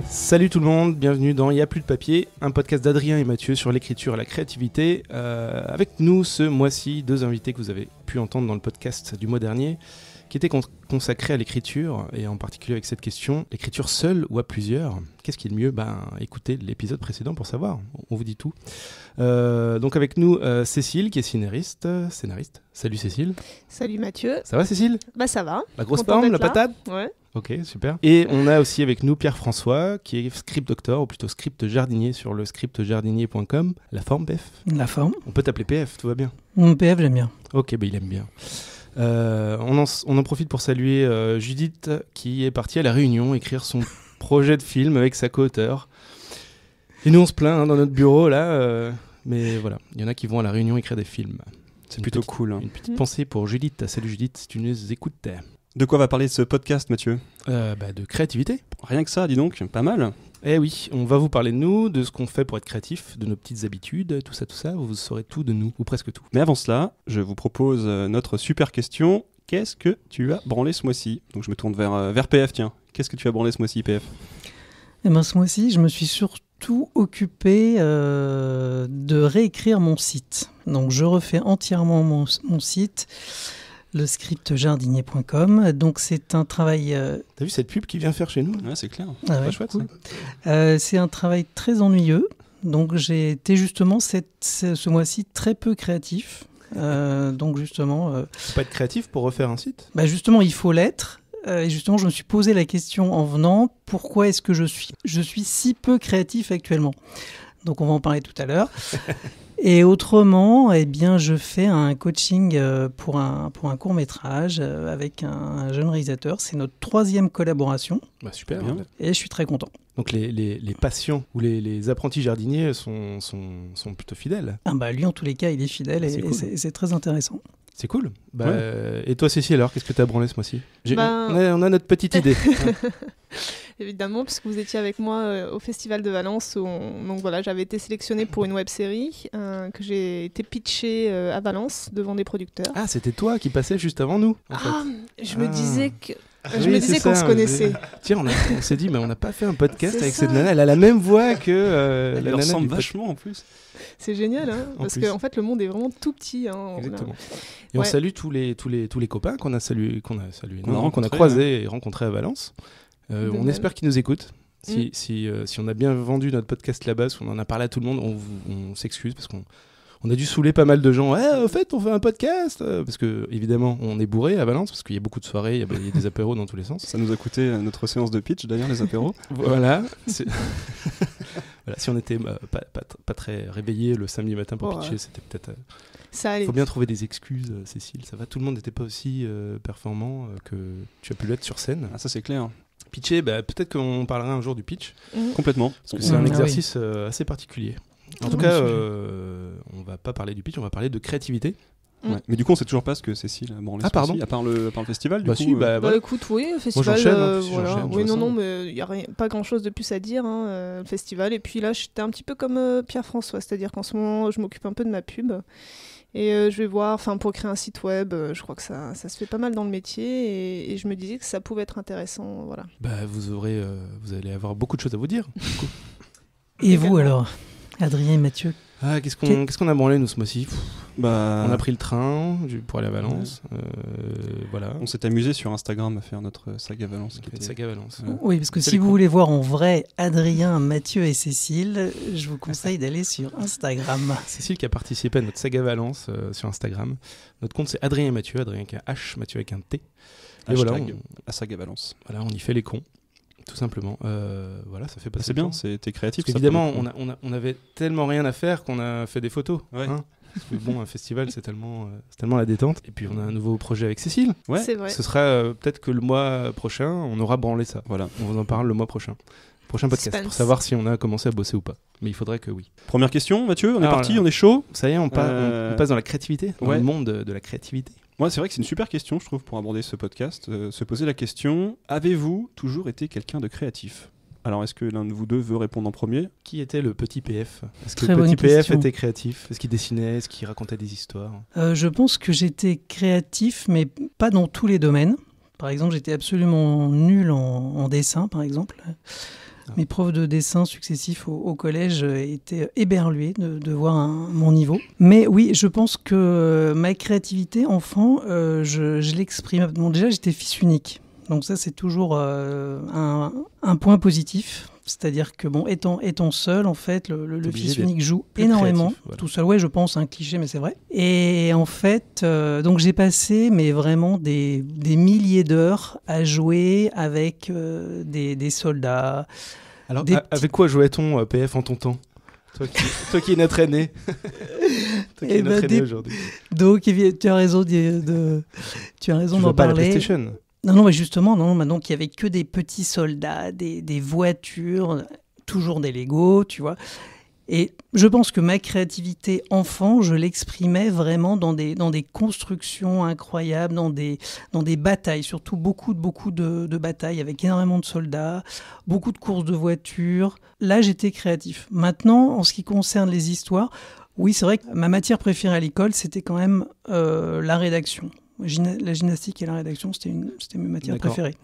Salut tout le monde, bienvenue dans Il y a plus de papier, un podcast d'Adrien et Mathieu sur l'écriture et la créativité. Avec nous ce mois-ci, deux invités que vous avez pu entendre dans le podcast du mois dernier, qui étaient consacrés à l'écriture, et en particulier avec cette question, l'écriture seule ou à plusieurs? Qu'est-ce qui est le mieux? Écoutez l'épisode précédent pour savoir, on vous dit tout. Donc avec nous Cécile qui est scénariste. Salut Cécile. Salut Mathieu. Ça va Cécile? Bah ça va. La grosse forme, la patate? Ouais. Ok, super. Et on a aussi avec nous Pierre-François, qui est script doctor, ou plutôt script jardinier sur le scriptjardinier.com. La forme, PF? La forme. On peut t'appeler PF, tout va bien? PF, j'aime bien. Ok, il aime bien. On en profite pour saluer Judith, qui est partie à La Réunion écrire son projet de film avec sa co-auteure. Et nous, on se plaint dans notre bureau, là. Mais voilà, il y en a qui vont à La Réunion écrire des films. C'est plutôt cool. Une petite pensée pour Judith. Salut Judith, si tu nous écoutes. De quoi va parler ce podcast, Mathieu? De créativité. Rien que ça, dis donc, pas mal. Eh oui, on va vous parler de nous, de ce qu'on fait pour être créatif, de nos petites habitudes, tout ça. Vous saurez tout de nous, ou presque tout. Mais avant cela, je vous propose notre super question. Qu'est-ce que tu as branlé ce mois-ci? Donc je me tourne vers PF, tiens. Qu'est-ce que tu as branlé ce mois-ci, PF? Eh ben, ce mois-ci, je me suis surtout occupé de réécrire mon site. Donc je refais entièrement mon site, le scriptjardinier.com. Donc c'est un travail... T'as vu cette pub qu'il vient faire chez nous? Ouais, c'est clair. Ah ouais, pas chouette, cool. C'est un travail très ennuyeux. Donc j'ai été justement ce mois-ci très peu créatif. Donc justement... Faut pas être créatif pour refaire un site? Justement, il faut l'être. Et justement, je me suis posé la question en venant, pourquoi est-ce que je suis si peu créatif actuellement? Donc on va en parler tout à l'heure. Et autrement, eh bien, je fais un coaching pour un court-métrage avec un jeune réalisateur. C'est notre 3e collaboration. Super. Bien. Et je suis très content. Donc les patients ou les apprentis jardiniers sont plutôt fidèles. Lui, en tous les cas, il est fidèle et cool. c'est très intéressant. C'est cool. Ouais. Et toi, Cécile, alors, qu'est-ce que tu as branlé ce mois-ci? On a notre petite idée. Évidemment, puisque vous étiez avec moi au Festival de Valence, donc voilà, j'avais été sélectionnée pour une web-série que j'ai été pitchée à Valence devant des producteurs. Ah, c'était toi qui passais juste avant nous, en fait. Je me disais Oui, qu'on se connaissait. Tiens, on s'est dit, mais on n'a pas fait un podcast C'est avec ça. cette nana. Elle a la même voix que la Elle nana ressemble du vachement en plus. C'est génial, hein, En parce plus. qu'en fait, le monde est vraiment tout petit. Hein, Exactement. Et on Ouais. salue tous les copains qu'on a rencontrés, croisés et rencontrés à Valence. De On même. espère qu'ils nous écoutent. Si on a bien vendu notre podcast là-bas, si on en a parlé à tout le monde, on s'excuse parce qu'on a dû saouler pas mal de gens. Au fait, on fait un podcast parce que évidemment, on est bourré à Valence parce qu'il y a beaucoup de soirées, il y a des apéros dans tous les sens. Ça nous a coûté notre séance de pitch, d'ailleurs, les apéros. Voilà. Voilà, si on était pas très réveillés le samedi matin pour pitcher, c'était peut-être. Ça Il allait. faut bien trouver des excuses, Cécile. Ça va, tout le monde n'était pas aussi performant que tu as pu l'être sur scène. Ah, ça c'est clair. Pitcher, peut-être qu'on parlera un jour du pitch, Complètement. parce que c'est un oui. exercice assez particulier. En tout Oui, cas, c'est on va pas parler du pitch, on va parler de créativité. Ouais. Mais du coup, on sait toujours pas ce que Cécile a branlé. Ah, pardon. à part le festival, du coup. Voilà. Écoute, oui, le festival, j'enchaîne, hein, si voilà. j'enchaîne, Oui, je non, ressens. mais il n'y a pas grand-chose de plus à dire, le festival. Et puis là, j'étais un petit peu comme Pierre-François, c'est-à-dire qu'en ce moment, je m'occupe un peu de ma pub. Et je vais voir, pour créer un site web, je crois que ça se fait pas mal dans le métier. Et je me disais que ça pouvait être intéressant, voilà. Vous allez avoir beaucoup de choses à vous dire. du coup. Et vous alors, Adrien et Mathieu? Qu'est-ce qu'on a branlé nous ce mois-ci? On a pris le train pour aller à Valence. Voilà. On s'est amusé sur Instagram à faire notre saga Valence. Qui était saga Valence. Oui, parce que C'est si les vous cons. voulez voir en vrai Adrien, Mathieu et Cécile, je vous conseille d'aller sur Instagram. Cécile qui a participé à notre saga Valence sur Instagram. Notre compte c'est Adrien et Mathieu, Adrien avec un H, Mathieu avec un T. Et voilà, la saga Valence. on y fait les cons, tout simplement. Voilà, ça fait passer C'est le bien, temps. t'es créatif. Parce ça, qu'évidemment, pour le coup. on avait tellement rien à faire qu'on a fait des photos. Ouais. Hein. Parce que bon, un festival, c'est tellement la détente. Et puis on a un nouveau projet avec Cécile. Ouais. C'est vrai. Ce sera peut-être que le mois prochain, on aura branlé ça. Voilà, on vous en parle le mois prochain. Prochain podcast, Suspense. pour savoir si on a commencé à bosser ou pas. Mais il faudrait que oui. Première question, Mathieu, on est Alors parti, là. on est chaud. Ça y est, on passe dans la créativité, dans Ouais. le monde de la créativité. Moi, c'est vrai que c'est une super question, je trouve, pour aborder ce podcast. Se poser la question, avez-vous toujours été quelqu'un de créatif ? Alors, est-ce que l'un de vous deux veut répondre en premier? Qui était le petit PF? Est-ce que Très le petit bonne PF question. était créatif? Est-ce qu'il dessinait? Est-ce qu'il racontait des histoires? Je pense que j'étais créatif, mais pas dans tous les domaines. Par exemple, j'étais absolument nul en dessin, par exemple. Mes profs de dessin successifs au collège étaient éberlués de voir mon niveau. Mais oui, je pense que ma créativité, enfant, je l'exprime. Bon, déjà, j'étais fils unique. Donc ça, c'est toujours un point positif. C'est-à-dire que, bon, étant seul, en fait, le obligé fils d'être unique joue plus énormément. créatif, voilà. Tout seul, ouais, je pense, un cliché, mais c'est vrai. Et en fait, donc j'ai passé, mais vraiment des milliers d'heures à jouer avec des soldats. Alors, Des avec quoi jouait-on PF en ton temps? Toi qui es notre aîné. Toi qui Eh es notre ben, aîné des- aujourd'hui. Donc, tu as raison Tu d'en jouais pas à la parler. PlayStation? Non, mais justement, non, maintenant qu'il y avait que des petits soldats, des voitures, toujours des Lego, tu vois. Et je pense que ma créativité enfant, je l'exprimais vraiment dans des constructions incroyables, dans des batailles, surtout beaucoup de batailles avec énormément de soldats, beaucoup de courses de voitures. Là, j'étais créatif. Maintenant, en ce qui concerne les histoires, oui, c'est vrai que ma matière préférée à l'école, c'était quand même la rédaction. La gymnastique et la rédaction, c'était mes matières D'accord. préférées.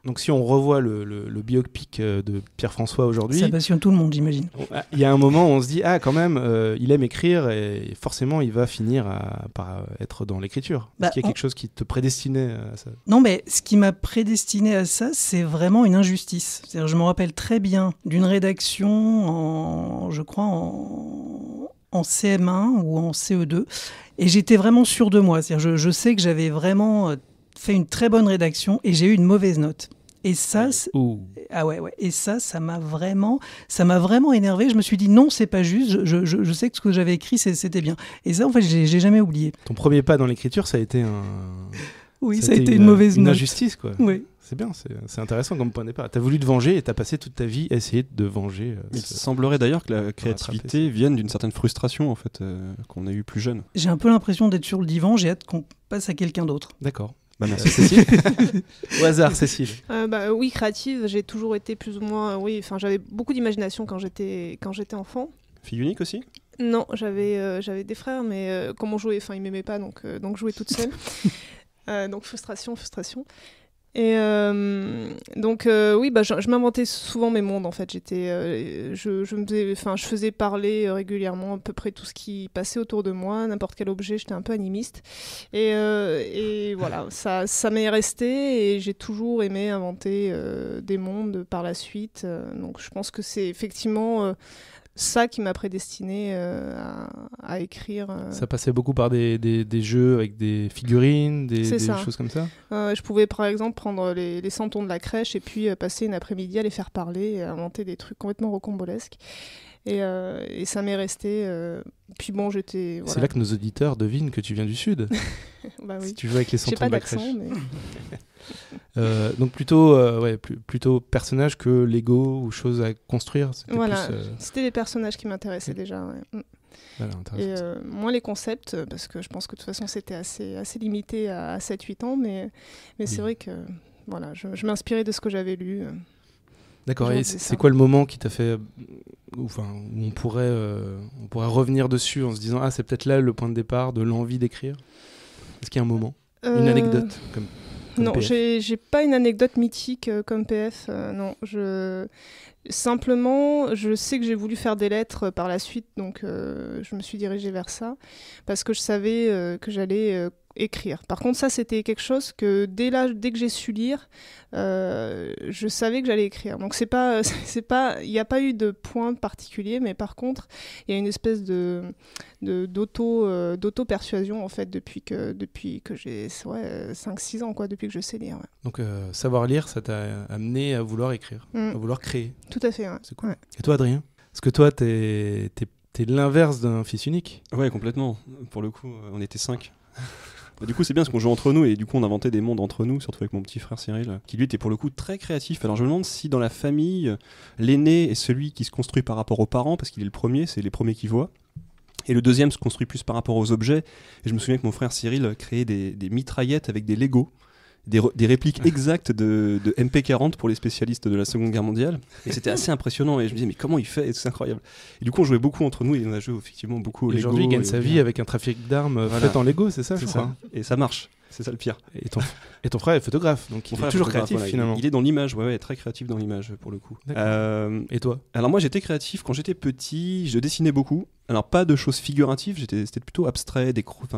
Donc si on revoit le biopic de Pierre-François aujourd'hui, Ça passionne tout le monde, j'imagine. il y a un moment où on se dit quand même, il aime écrire et forcément il va finir par être dans l'écriture. Bah, Est-ce qu'il y a quelque chose qui te prédestinait à ça? Non, mais ce qui m'a prédestiné à ça, c'est vraiment une injustice. C'est-à-dire, je me rappelle très bien d'une rédaction, je crois, en CM1 ou en CE2, et j'étais vraiment sûr de moi. C'est-à-dire, je sais que j'avais vraiment fait une très bonne rédaction et j'ai eu une mauvaise note. Et ça, ah ouais. Et ça m'a vraiment énervé. Je me suis dit non, c'est pas juste. Je sais que ce que j'avais écrit, c'était bien. Et ça, en fait, j'ai jamais oublié. Ton premier pas dans l'écriture, ça a été Oui, ça a été une mauvaise une note. injustice, quoi. Oui. C'est bien, c'est intéressant comme point de départ. T'as voulu te venger et t'as passé toute ta vie à essayer de venger. Il semblerait d'ailleurs que la créativité vienne d'une certaine frustration en fait, qu'on a eu plus jeune. J'ai un peu l'impression d'être sur le divan. J'ai hâte qu'on passe à quelqu'un d'autre. D'accord. Merci. Cécile. Au hasard, Cécile. Oui, créative, j'ai toujours été plus ou moins. Oui, enfin, j'avais beaucoup d'imagination quand j'étais enfant. Fille unique aussi? Non, j'avais des frères, mais comme on jouait, enfin, ils m'aimaient pas, donc je jouais toute seule. Donc frustration. Et oui, je m'inventais souvent mes mondes en fait. Je faisais parler régulièrement à peu près tout ce qui passait autour de moi, n'importe quel objet. J'étais un peu animiste. Et voilà, ça m'est resté et j'ai toujours aimé inventer des mondes par la suite. Donc je pense que c'est effectivement ça qui m'a prédestiné à écrire. Ça passait beaucoup par des jeux avec des figurines, des ça. choses comme ça. Je pouvais par exemple prendre les santons de la crèche et puis passer une après-midi à les faire parler et à inventer des trucs complètement rocambolesques. Et ça m'est resté. Puis bon, j'étais. Voilà. C'est là que nos auditeurs devinent que tu viens du Sud. Bah oui. Si tu joues avec les J'ai santons pas de la crèche. d'accent, mais. Donc plutôt personnage que Lego ou choses à construire. C'était Voilà, plus, c'était les personnages qui m'intéressaient déjà. Ouais. voilà, intéressant. Et moins les concepts, parce que je pense que de toute façon c'était assez limité à 7-8 ans, mais c'est vrai que voilà, je m'inspirais de ce que j'avais lu. D'accord, et c'est quoi le moment qui t'a fait, où on pourrait revenir dessus en se disant c'est peut-être là le point de départ de l'envie d'écrire? Est-ce qu'il y a un moment, une anecdote comme non, PF? j'ai pas une anecdote mythique comme PF. Non, simplement, je sais que j'ai voulu faire des lettres par la suite, donc je me suis dirigée vers ça parce que je savais que j'allais écrire. Par contre, ça, c'était quelque chose que dès que j'ai su lire, je savais que j'allais écrire. Donc il n'y a pas eu de point particulier, mais par contre, il y a une espèce d'auto-persuasion en fait depuis que j'ai 5-6 ans, quoi, depuis que je sais lire. Ouais. Donc savoir lire, ça t'a amené à vouloir écrire, à vouloir créer. Tout à fait. Ouais. C'est cool. Ouais. Et toi, Adrien? Est-ce que toi, t'es l'inverse d'un fils unique? Ouais, complètement. Pour le coup, on était 5. Du coup, c'est bien parce qu'on joue entre nous et du coup, on inventait des mondes entre nous, surtout avec mon petit frère Cyril, qui lui était pour le coup très créatif. Alors je me demande si dans la famille, l'aîné est celui qui se construit par rapport aux parents, parce qu'il est le premier, c'est les premiers qui voient. Et le deuxième se construit plus par rapport aux objets. Et je me souviens que mon frère Cyril créait des mitraillettes avec des Lego. des répliques exactes de MP40 pour les spécialistes de la Seconde Guerre mondiale. Et c'était assez impressionnant. Et je me disais, mais comment il fait ? C'est incroyable. Et du coup, on jouait beaucoup entre nous et on a joué effectivement beaucoup au Et Lego. aujourd'hui, il gagne sa vie avec un trafic d'armes fait en Lego, c'est ça, je crois. Et ça marche. C'est ça le pire. Et ton frère est photographe, donc il est toujours créatif finalement. Il est dans l'image, ouais, très créatif dans l'image pour le coup. Et toi ? Alors moi j'étais créatif quand j'étais petit, je dessinais beaucoup. Alors pas de choses figuratives, c'était plutôt abstrait,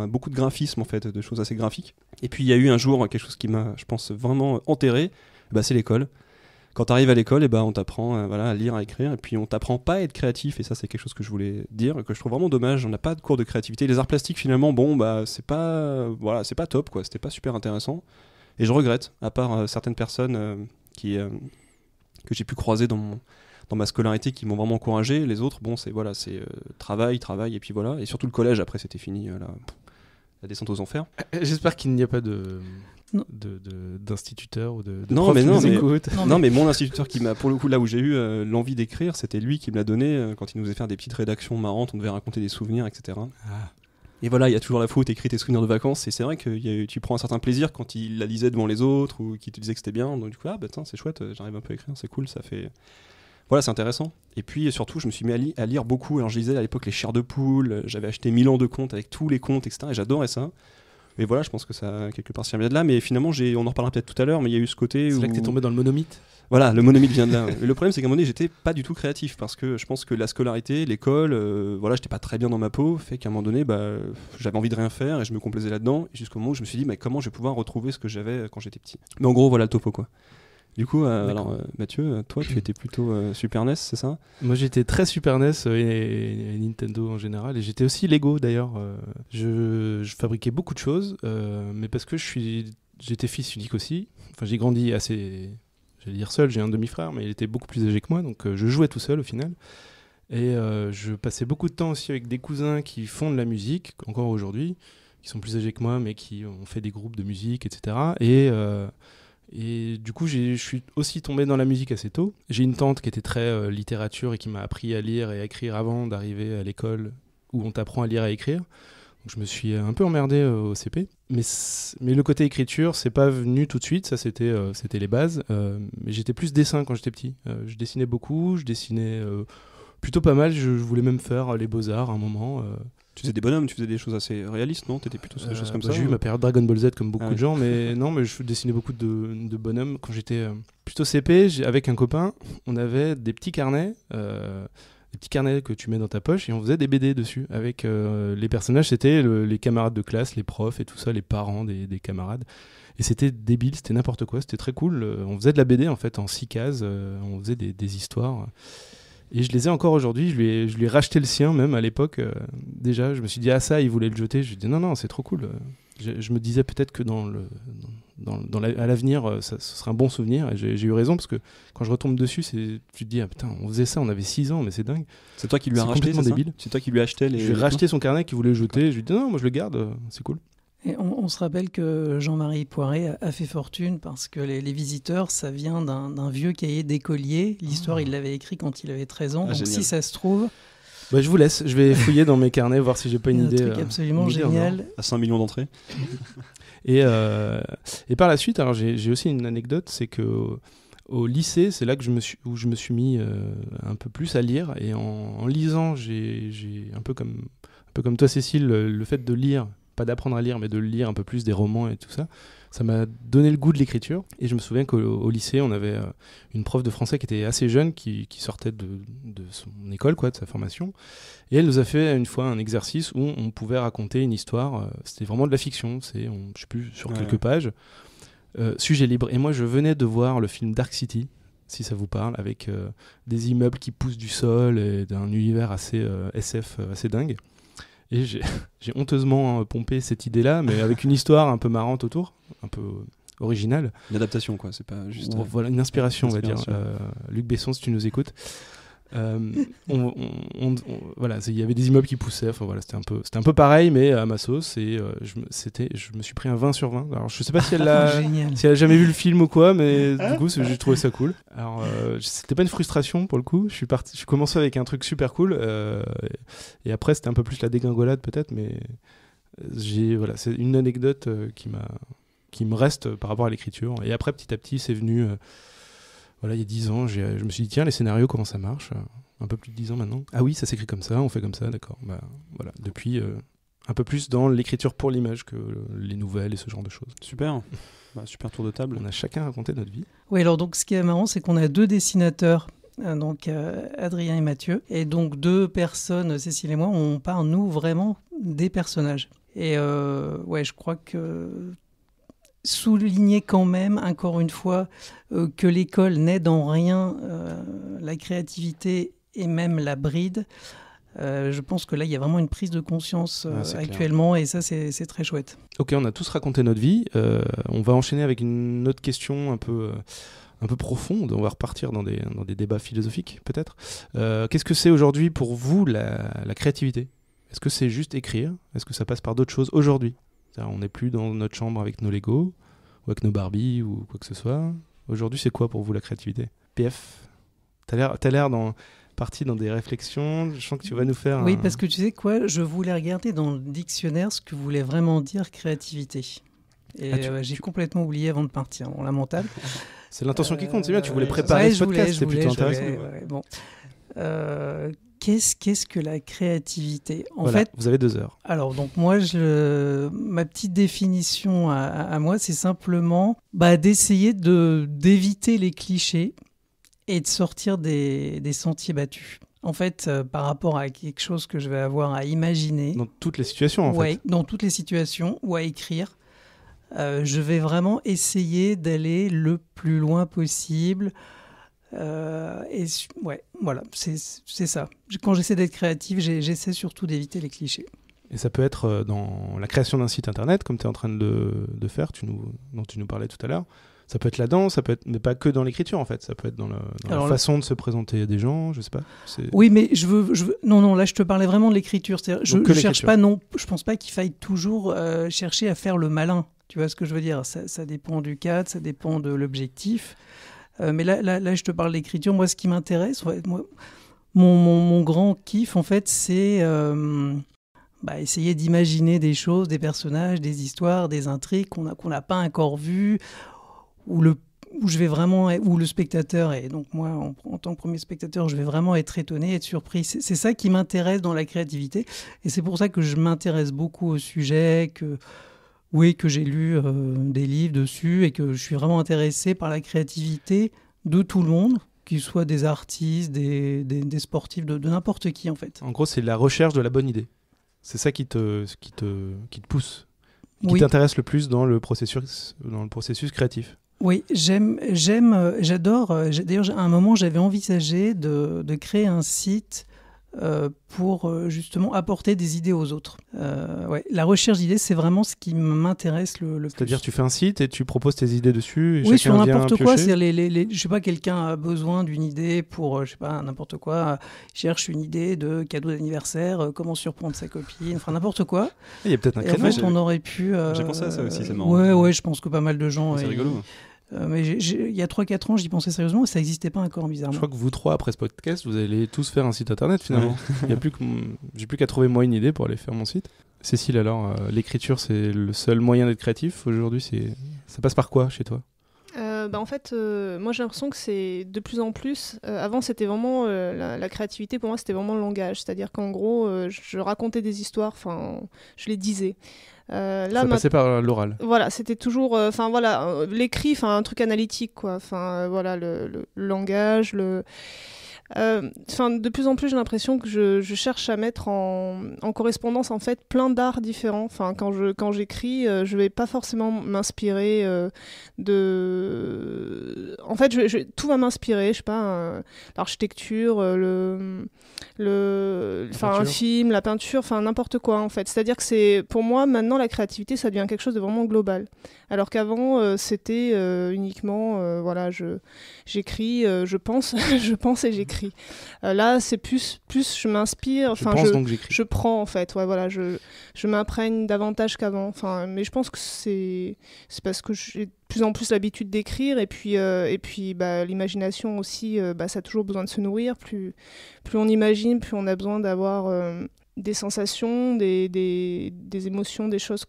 beaucoup de graphisme en fait, de choses assez graphiques. Et puis il y a eu un jour quelque chose qui m'a, je pense, vraiment enterré, c'est l'école. Quand tu arrives à l'école, on t'apprend à lire, à écrire, et puis on t'apprend pas à être créatif, et ça c'est quelque chose que je voulais dire, que je trouve vraiment dommage. On n'a pas de cours de créativité. Les arts plastiques finalement, c'est pas top, quoi. C'était pas super intéressant, et je regrette, à part certaines personnes que j'ai pu croiser dans ma scolarité qui m'ont vraiment encouragé. Les autres, c'est travail, et puis voilà, et surtout le collège. Après c'était fini, la descente aux enfers. J'espère qu'il n'y a pas d'instituteur ou de prof qui nous écoute. Non, mais mon instituteur qui m'a, pour le coup, là où j'ai eu l'envie d'écrire, c'était lui qui me l'a donné quand il nous faisait faire des petites rédactions marrantes, on devait raconter des souvenirs, etc. Et voilà, il y a toujours la faute, écris tes souvenirs de vacances, et c'est vrai que tu prends un certain plaisir quand il la lisait devant les autres ou qu'il te disait que c'était bien, donc du coup, c'est chouette, j'arrive un peu à écrire, c'est cool, ça fait... Voilà, c'est intéressant. Et puis surtout, je me suis mis à lire beaucoup. Alors je lisais à l'époque les Chairs de poule, j'avais acheté 1000 ans de contes avec tous les contes, etc. Et j'adorais ça. Et voilà, je pense que ça, quelque part, ça vient de là. Mais finalement, on en reparlera peut-être tout à l'heure, mais il y a eu ce côté C'est où... là que t'es tombé dans le monomythe. Voilà, le monomythe vient de là. Mais le problème, c'est qu'à un moment donné, j'étais pas du tout créatif parce que je pense que la scolarité, l'école, j'étais pas très bien dans ma peau, fait qu'à un moment donné, j'avais envie de rien faire et je me complaisais là-dedans. Et jusqu'au moment où je me suis dit, mais comment je vais pouvoir retrouver ce que j'avais quand j'étais petit. Mais en gros, voilà le topo, quoi. Du coup, Mathieu, toi, tu étais plutôt Super NES, c'est ça ? Moi, j'étais très Super NES et Nintendo en général. Et j'étais aussi Lego, d'ailleurs. Je fabriquais beaucoup de choses, mais parce que j'étais fils unique aussi. Enfin, j'ai grandi assez... J'allais dire seul, j'ai un demi-frère, mais il était beaucoup plus âgé que moi, donc je jouais tout seul au final. Et je passais beaucoup de temps aussi avec des cousins qui font de la musique, encore aujourd'hui, qui sont plus âgés que moi, mais qui ont fait des groupes de musique, etc. Et du coup, je suis aussi tombé dans la musique assez tôt. J'ai une tante qui était très littérature et qui m'a appris à lire et à écrire avant d'arriver à l'école où on t'apprend à lire et à écrire. Donc je me suis un peu emmerdé au CP. Mais le côté écriture, c'est pas venu tout de suite. Ça, c'était les bases. Mais j'étais plus dessin quand j'étais petit. Je dessinais beaucoup. Je dessinais plutôt pas mal. Je voulais même faire les beaux-arts à un moment. Tu faisais des bonhommes, tu faisais des choses assez réalistes, non ? T'étais plutôt sur des choses comme ça ? J'ai eu ma période Dragon Ball Z comme beaucoup de gens, mais non, mais je dessinais beaucoup de bonhommes. Quand j'étais plutôt CP, avec un copain, on avait des petits carnets que tu mets dans ta poche et on faisait des BD dessus. Avec les personnages, c'était les camarades de classe, les profs et tout ça, les parents des camarades. Et c'était débile, c'était n'importe quoi, c'était très cool. On faisait de la BD en fait en 6 cases, on faisait des histoires. Et je les ai encore aujourd'hui, je lui ai racheté le sien même à l'époque. Déjà, je me suis dit, ça, il voulait le jeter. Je lui ai dit, non, c'est trop cool. Je me disais peut-être que à l'avenir, ce serait un bon souvenir. Et j'ai eu raison parce que quand je retombe dessus, tu te dis, putain, on faisait ça, on avait 6 ans, mais c'est dingue. C'est toi qui lui as racheté, c'est débile. C'est toi qui lui as acheté les... Je lui ai racheté son carnet qu'il voulait jeter. Je lui ai dit, non, moi je le garde, c'est cool. Et on se rappelle que Jean-Marie Poiret a fait fortune parce que les visiteurs, ça vient d'un vieux cahier d'écolier. L'histoire, il l'avait écrit quand il avait 13 ans. Donc génial. si ça se trouve... je vous laisse, je vais fouiller dans mes carnets, voir si j'ai pas une idée. Un truc absolument génial. À 5 millions d'entrées. Et par la suite, alors j'ai aussi une anecdote, c'est que au lycée, c'est là que je me suis mis un peu plus à lire. Et en lisant, j'ai un peu comme toi, Cécile, le fait de lire, pas d'apprendre à lire, mais de lire un peu plus des romans et tout ça, ça m'a donné le goût de l'écriture. Et je me souviens qu'au lycée, on avait une prof de français qui était assez jeune, qui sortait de son école, de sa formation. Et elle nous a fait une fois un exercice où on pouvait raconter une histoire. C'était vraiment de la fiction, je sais plus, sur quelques pages. Sujet libre. Et moi, je venais de voir le film Dark City, si ça vous parle, avec des immeubles qui poussent du sol et d'un univers assez SF, assez dingue. Et j'ai honteusement pompé cette idée-là, mais avec une histoire un peu marrante autour, un peu originale. Une adaptation, quoi, c'est pas juste... Voilà, une inspiration, on va dire. Luc Besson, si tu nous écoutes. Voilà, il y avait des immeubles qui poussaient, voilà, c'était un peu pareil, mais à ma sauce. Et je me suis pris un 20 sur 20. Alors, je sais pas si elle a jamais vu le film ou quoi, mais du coup, j'ai trouvé ça cool. Alors, c'était pas une frustration pour le coup. Je suis commencé avec un truc super cool, et après, c'était un peu plus la dégringolade peut-être, mais c'est une anecdote qui qui me reste par rapport à l'écriture. Et après, petit à petit, c'est venu. Voilà, il y a 10 ans, je me suis dit, tiens, les scénarios, comment ça marche ? Un peu plus de 10 ans maintenant. Ah oui, ça s'écrit comme ça, on fait comme ça, d'accord. Bah, voilà, depuis, un peu plus dans l'écriture pour l'image que les nouvelles et ce genre de choses. Super. Super tour de table. On a chacun raconté notre vie. Oui, alors donc ce qui est marrant, c'est qu'on a 2 dessinateurs, donc Adrien et Mathieu, et donc 2 personnes, Cécile et moi, on part, nous, vraiment des personnages. Et je crois que souligner quand même, encore une fois, que l'école n'aide en rien la créativité et même la bride. Je pense que là, il y a vraiment une prise de conscience actuellement, clair. Et ça, c'est très chouette. Ok, on a tous raconté notre vie. On va enchaîner avec une autre question un peu profonde. On va repartir dans des débats philosophiques, peut-être. Qu'est-ce que c'est aujourd'hui pour vous la créativité ? Est-ce que c'est juste écrire ? Est-ce que ça passe par d'autres choses aujourd'hui ? On n'est plus dans notre chambre avec nos Lego ou avec nos Barbie ou quoi que ce soit. Aujourd'hui, c'est quoi pour vous la créativité ? PF, t'as l'air parti dans des réflexions. Je sens que tu vas nous faire... Oui, parce que tu sais quoi ? Je voulais regarder dans le dictionnaire ce que voulait vraiment dire créativité. Et j'ai complètement oublié avant de partir. Bon, lamentable. C'est l'intention qui compte, c'est bien. Tu voulais préparer ce podcast, c'était plutôt intéressant. Bon. Qu'est-ce que la créativité ? En voilà, fait, vous avez 2 heures. Alors, donc moi, ma petite définition à moi, c'est simplement d'essayer d'éviter les clichés et de sortir des sentiers battus. En fait, par rapport à quelque chose que je vais avoir à imaginer... Dans toutes les situations, en fait. Dans toutes les situations, ou à écrire, je vais vraiment essayer d'aller le plus loin possible... voilà, c'est ça. Quand j'essaie d'être créatif, j'essaie surtout d'éviter les clichés. Et ça peut être dans la création d'un site internet, comme tu es en train de faire, dont tu nous parlais tout à l'heure. Ça peut être là-dedans, ça peut être, mais pas que dans l'écriture en fait. Ça peut être dans la façon de se présenter à des gens, je sais pas. Oui, mais je veux... Non, là je te parlais vraiment de l'écriture. Je cherche pas, non, je pense pas qu'il faille toujours chercher à faire le malin. Tu vois ce que je veux dire ? Ça dépend du cadre, ça dépend de l'objectif. Mais là, je te parle d'écriture. Moi, ce qui m'intéresse, mon grand kiff, en fait, c'est essayer d'imaginer des choses, des personnages, des histoires, des intrigues qu'on n'a pas encore vues, où je vais vraiment, où le spectateur, et donc moi, en tant que premier spectateur, je vais vraiment être étonné, être surpris. C'est ça qui m'intéresse dans la créativité. Et c'est pour ça que je m'intéresse beaucoup au sujet, que j'ai lu des livres dessus et que je suis vraiment intéressé par la créativité de tout le monde, qu'ils soient des artistes, des sportifs, de n'importe qui en fait. En gros, c'est la recherche de la bonne idée. C'est ça qui te pousse, qui t'intéresse le plus dans le processus créatif. Oui, j'adore. D'ailleurs, à un moment, j'avais envisagé de créer un site pour justement apporter des idées aux autres. La recherche d'idées, c'est vraiment ce qui m'intéresse le plus. C'est-à-dire, tu fais un site et tu proposes tes idées dessus. Et oui, sur n'importe quoi. C'est je sais pas, quelqu'un a besoin d'une idée pour, je sais pas, n'importe quoi. Cherche une idée de cadeau d'anniversaire, comment surprendre sa copine, enfin n'importe quoi. Il y a peut-être un créneau. En fait, on aurait pu. J'ai pensé à ça aussi, c'est marrant. Ouais, je pense que pas mal de gens. C'est rigolo. Mais il y a 3-4 ans, j'y pensais sérieusement et ça n'existait pas encore, bizarrement. Je crois que vous 3, après ce podcast, vous allez tous faire un site internet finalement. J'ai plus qu'à trouver moi une idée pour aller faire mon site. Cécile, alors, l'écriture, c'est le seul moyen d'être créatif aujourd'hui. Ça passe par quoi chez toi ? En fait, moi j'ai l'impression que c'est de plus en plus. Avant, c'était vraiment la créativité. Pour moi, c'était vraiment le langage. C'est-à-dire qu'en gros, je racontais des histoires. Enfin, je les disais. Ça passait par l'oral. Voilà, c'était toujours, l'écrit, un truc analytique, quoi. Le langage, de plus en plus, j'ai l'impression que je cherche à mettre en correspondance en fait plein d'arts différents. Quand j'écris, je vais pas forcément m'inspirer de. En fait, tout va m'inspirer. Je sais pas, l'architecture, un film, la peinture, n'importe quoi en fait. C'est-à-dire que pour moi maintenant la créativité, ça devient quelque chose de vraiment global. Alors qu'avant, c'était uniquement, j'écris, je pense, je pense et j'écris. Là, c'est plus je m'inspire, je prends en fait. Je m'imprègne davantage qu'avant. Mais je pense que c'est parce que j'ai de plus en plus l'habitude d'écrire et puis l'imagination aussi, ça a toujours besoin de se nourrir. Plus on imagine, plus on a besoin d'avoir des sensations, des émotions, des choses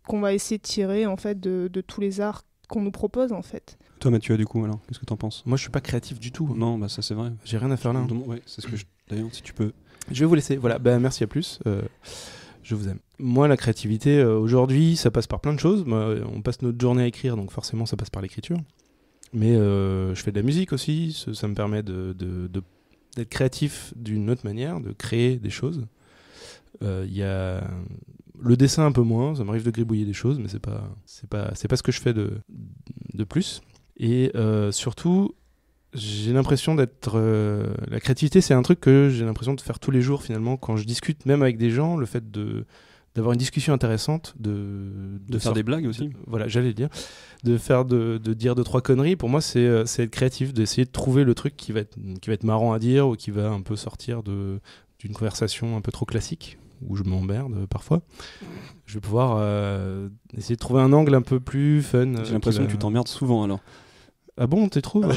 qu'on va essayer de tirer en fait de tous les arts qu'on nous propose en fait. Toi, Mathieu, du coup, alors, qu'est-ce que t'en penses? Moi, je suis pas créatif du tout. Non, bah ça c'est vrai. J'ai rien à faire là. Ouais, c'est ce que d'ailleurs, si tu peux. Je vais vous laisser. Voilà, merci à plus. Je vous aime. Moi, la créativité, aujourd'hui, ça passe par plein de choses. On passe notre journée à écrire, donc forcément, ça passe par l'écriture. Mais je fais de la musique aussi. Ça me permet d'être créatif d'une autre manière, de créer des choses. Il y a le dessin un peu moins. Ça m'arrive de gribouiller des choses, mais c'est pas ce que je fais de plus. Et surtout, j'ai l'impression d'être... la créativité, c'est un truc que j'ai l'impression de faire tous les jours, finalement, quand je discute, même avec des gens, le fait d'avoir une discussion intéressante, de faire des blagues aussi. Voilà, j'allais le dire. De dire 2-3 conneries, pour moi, c'est être créatif, d'essayer de trouver le truc qui va être marrant à dire, ou qui va un peu sortir d'une conversation un peu trop classique, où je m'emmerde parfois. Je vais pouvoir essayer de trouver un angle un peu plus fun. J'ai l'impression que tu t'emmerdes souvent, alors. Ah bon, tu trouves?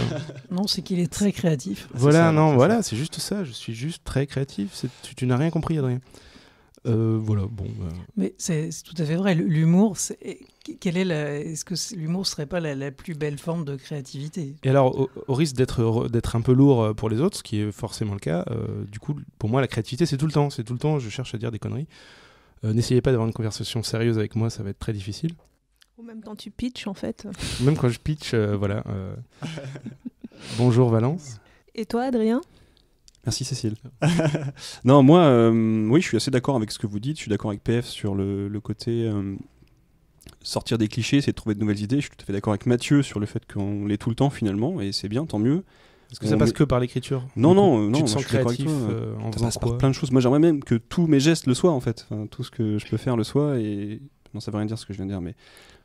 Non, c'est qu'il est très créatif. Voilà, c'est juste ça. Je suis juste très créatif. Tu n'as rien compris, Adrien. Voilà, bon. Mais c'est tout à fait vrai. L'humour, est-ce que l'humour serait pas la plus belle forme de créativité? Et alors, au risque d'être un peu lourd pour les autres, ce qui est forcément le cas, du coup, pour moi, la créativité, c'est tout le temps. C'est tout le temps, je cherche à dire des conneries. N'essayez pas d'avoir une conversation sérieuse avec moi, ça va être très difficile. Ou même quand tu pitches, en fait. Même quand je pitch, voilà. Bonjour Valence. Et toi, Adrien? Merci Cécile. Non, moi, oui, je suis assez d'accord avec ce que vous dites. Je suis d'accord avec PF sur le côté sortir des clichés, c'est de trouver de nouvelles idées. Je suis tout à fait d'accord avec Mathieu sur le fait qu'on l'est tout le temps finalement, et c'est bien, tant mieux. Est-ce que ça passe que par l'écriture? Non, tu te moi, sens créatif en faisant passe par quoi? plein de choses. Moi, j'aimerais même que tous mes gestes le soient en fait. Enfin, tout ce que je peux faire le soit. Et non, ça veut rien dire ce que je viens de dire, mais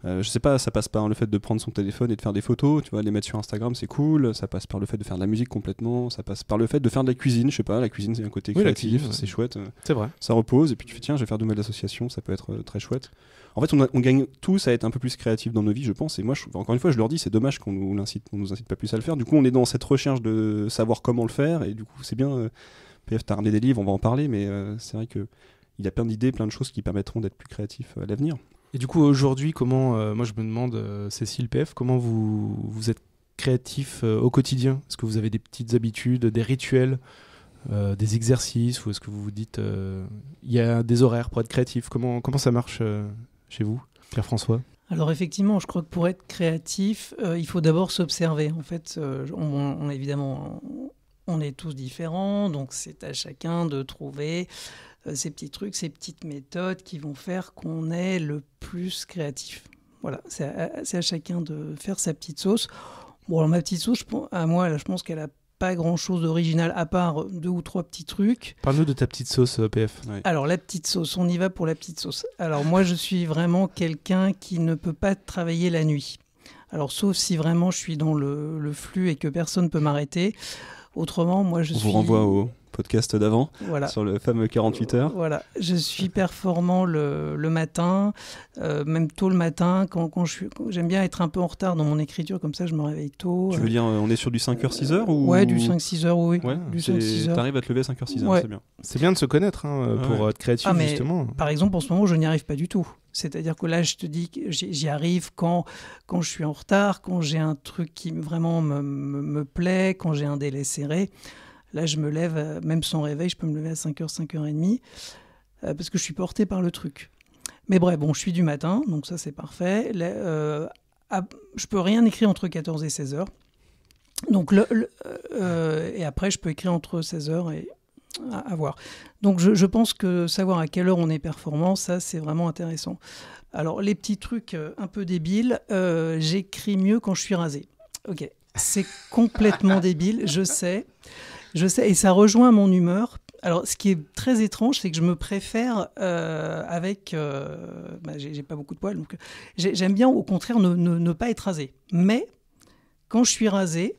je sais pas, ça passe par le fait de prendre son téléphone et de faire des photos, tu vois, de les mettre sur Instagram, c'est cool. Ça passe par le fait de faire de la musique complètement. Ça passe par le fait de faire de la cuisine, je sais pas, la cuisine c'est un côté créatif, cuisine, c'est chouette. C'est vrai. Ça repose et puis tu fais tiens, je vais faire de nouvelles associations, ça peut être très chouette. En fait, on gagne tous à être un peu plus créatifs dans nos vies, je pense. Et moi, encore une fois, je leur dis, c'est dommage qu'on nous incite pas plus à le faire. Du coup, on est dans cette recherche de savoir comment le faire. Et du coup, c'est bien. PF, t'as ramené des livres, on va en parler, mais c'est vrai que il y a plein d'idées, plein de choses qui permettront d'être plus créatifs à l'avenir. Et du coup, aujourd'hui, comment, moi je me demande, Cécile, PF, comment vous êtes créatif au quotidien? Est-ce que vous avez des petites habitudes, des rituels, des exercices, ou est-ce que vous vous dites, il y a des horaires pour être créatif? Comment ça marche chez vous, Pierre-François? Alors effectivement, je crois que pour être créatif, il faut d'abord s'observer. En fait, évidemment, on est tous différents, donc c'est à chacun de trouver ces petits trucs, ces petites méthodes qui vont faire qu'on est le plus créatif. Voilà, c'est à chacun de faire sa petite sauce. Bon, alors ma petite sauce, je pense qu'elle a pas grand-chose d'original à part 2 ou 3 petits trucs. Parle-nous de ta petite sauce, PF. Ouais. Alors, la petite sauce, on y va pour la petite sauce. Alors, moi, je suis vraiment quelqu'un qui ne peut pas travailler la nuit. Alors, sauf si vraiment je suis dans le flux et que personne ne peut m'arrêter. Autrement, moi, je suis... On vous renvoie au podcast d'avant, voilà. Sur le fameux 48 heures. Voilà, je suis performant le matin, même tôt le matin, quand j'aime bien être un peu en retard dans mon écriture, comme ça je me réveille tôt. Tu veux dire, on est sur du 5h, 6h ou... Ouais, du 5-6 heures, oui. Ouais, du 5-6 heures. T'arrives à te lever à 5h, 6h, Ouais. c'est bien. C'est bien de se connaître pour être créatif, mais justement. Par exemple, en ce moment, je n'y arrive pas du tout. C'est-à-dire que là, je te dis que j'y arrive quand je suis en retard, quand j'ai un truc qui vraiment me plaît, quand j'ai un délai serré. Là, je me lève, même sans réveil, je peux me lever à 5h, 5h30, parce que je suis porté par le truc. Mais bref, bon, je suis du matin, donc ça, c'est parfait. Là, je peux rien écrire entre 14 et 16h. Donc, et après, je peux écrire entre 16h et à voir. Donc, je pense que savoir à quelle heure on est performant, ça, c'est vraiment intéressant. Alors, les petits trucs un peu débiles, j'écris mieux quand je suis rasé. Ok, c'est complètement débile, je sais, et ça rejoint mon humeur. Alors, ce qui est très étrange, c'est que je me préfère avec... j'ai pas beaucoup de poils, donc j'aime bien, au contraire, ne pas être rasé. Mais, quand je suis rasé,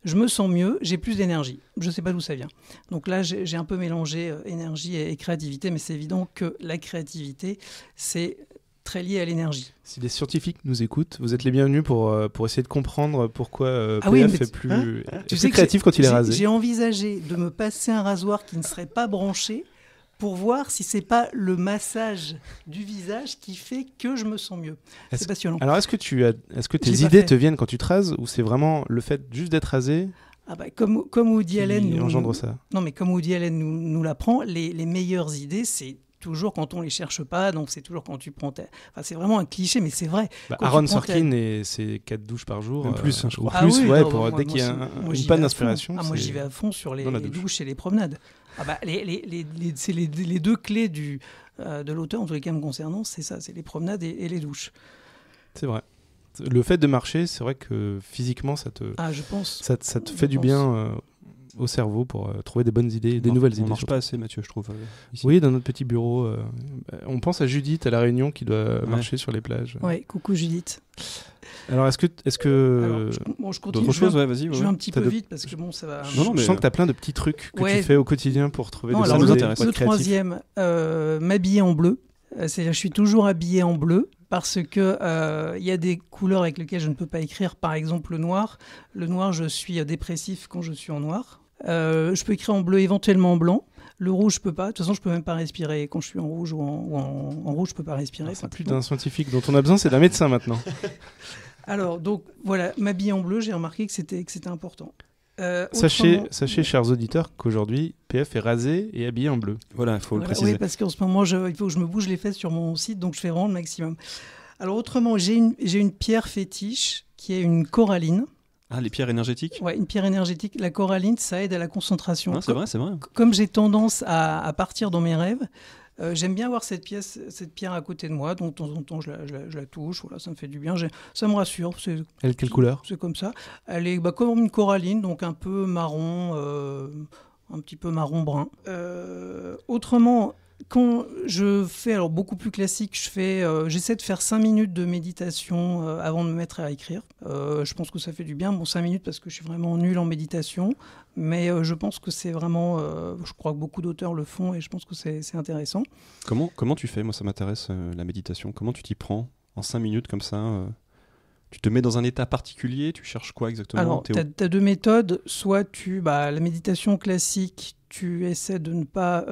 je me sens mieux, j'ai plus d'énergie. Je ne sais pas d'où ça vient. Donc là, j'ai un peu mélangé énergie et créativité, mais c'est évident que la créativité, c'est très lié à l'énergie. Si des scientifiques nous écoutent, vous êtes les bienvenus pour essayer de comprendre pourquoi PF est plus créatif quand il est rasé. J'ai envisagé de me passer un rasoir qui ne serait pas branché pour voir si c'est pas le massage du visage qui fait que je me sens mieux. C'est passionnant. Alors, est-ce que tes Je l'ai pas idées fait. te viennent quand tu te rases ou c'est vraiment le fait juste d'être rasé Ah bah, comme Woody Allen qui engendre ça? Non, mais comme Woody Allen nous l'apprend, les meilleures idées, c'est toujours quand on les cherche pas, donc c'est toujours quand tu prends Enfin, c'est vraiment un cliché, mais c'est vrai. Quand tu Aaron prends Sorkin et ses 4 douches par jour. Même plus, je crois. Ou plus, oui, ouais, non, pour, moi, dès qu'il y a moi, j'y une panne vais à d'inspiration. fond. Moi, c'est- j'y vais à fond sur les dans la douche. douches et les promenades. Ah bah, c'est les deux clés de l'auteur, en tous les cas me concernant, c'est ça, c'est les promenades et les douches. C'est vrai. Le fait de marcher, c'est vrai que physiquement, ça te Je pense. fait Je du pense. bien au cerveau pour trouver des bonnes idées, des nouvelles On idées. marche surtout. pas assez, Mathieu, je trouve. Ici. Oui, dans notre petit bureau. On pense à Judith à La Réunion qui doit Ouais. marcher sur les plages. Ouais, coucou Judith. Alors, est-ce que Alors, je continue. D'autres Je vais choses, ouais, vas-y. Je vais un petit T'as peu de- vite parce que bon, ça va. Non, non, je mais, sens que tu as plein de petits trucs que Ouais. tu fais au quotidien pour trouver Non, des alors nous idées intéresse. pour le être créatif. troisième, m'habiller en bleu. C'est-à-dire, je suis toujours habillé en bleu parce que y a des couleurs avec lesquelles je ne peux pas écrire. Par exemple, le noir. Le noir, je suis dépressif quand je suis en noir. Je peux écrire en bleu, éventuellement en blanc. Le rouge, je peux pas. De toute façon, je peux même pas respirer quand je suis en rouge ou en rouge, je peux pas respirer. C'est plus d'un scientifique dont on a besoin, c'est d'un médecin maintenant. Alors, donc voilà, m'habiller en bleu, j'ai remarqué que c'était important. Sachez, Autrement- chers auditeurs, qu'aujourd'hui, PF est rasé et habillé en bleu. Voilà, il faut le Voilà, préciser. oui, parce qu'en ce moment, il faut que je me bouge les fesses sur mon site, donc je fais vraiment le maximum. Alors autrement, j'ai une pierre fétiche qui est une coralline. Ah, les pierres énergétiques. Ouais, une pierre énergétique. La coralline, ça aide à la concentration. Ah, c'est vrai, c'est vrai. Comme j'ai tendance à partir dans mes rêves, j'aime bien avoir cette pierre à côté de moi, donc de temps en temps je la touche, voilà, ça me fait du bien, ça me rassure. Elle, quelle couleur? C'est comme ça. Elle est comme une coralline, donc un peu marron, un petit peu marron-brun. Autrement, quand je fais, alors beaucoup plus classique, j'essaie de faire 5 minutes de méditation avant de me mettre à écrire. Je pense que ça fait du bien. Bon, 5 minutes parce que je suis vraiment nul en méditation, mais je pense que c'est vraiment, je crois que beaucoup d'auteurs le font et je pense que c'est intéressant. Comment tu fais? Moi, ça m'intéresse, la méditation. Comment tu t'y prends en 5 minutes comme ça Tu te mets dans un état particulier? Tu cherches quoi exactement? Alors, tu as deux méthodes. Soit la méditation classique, tu essaies de ne pas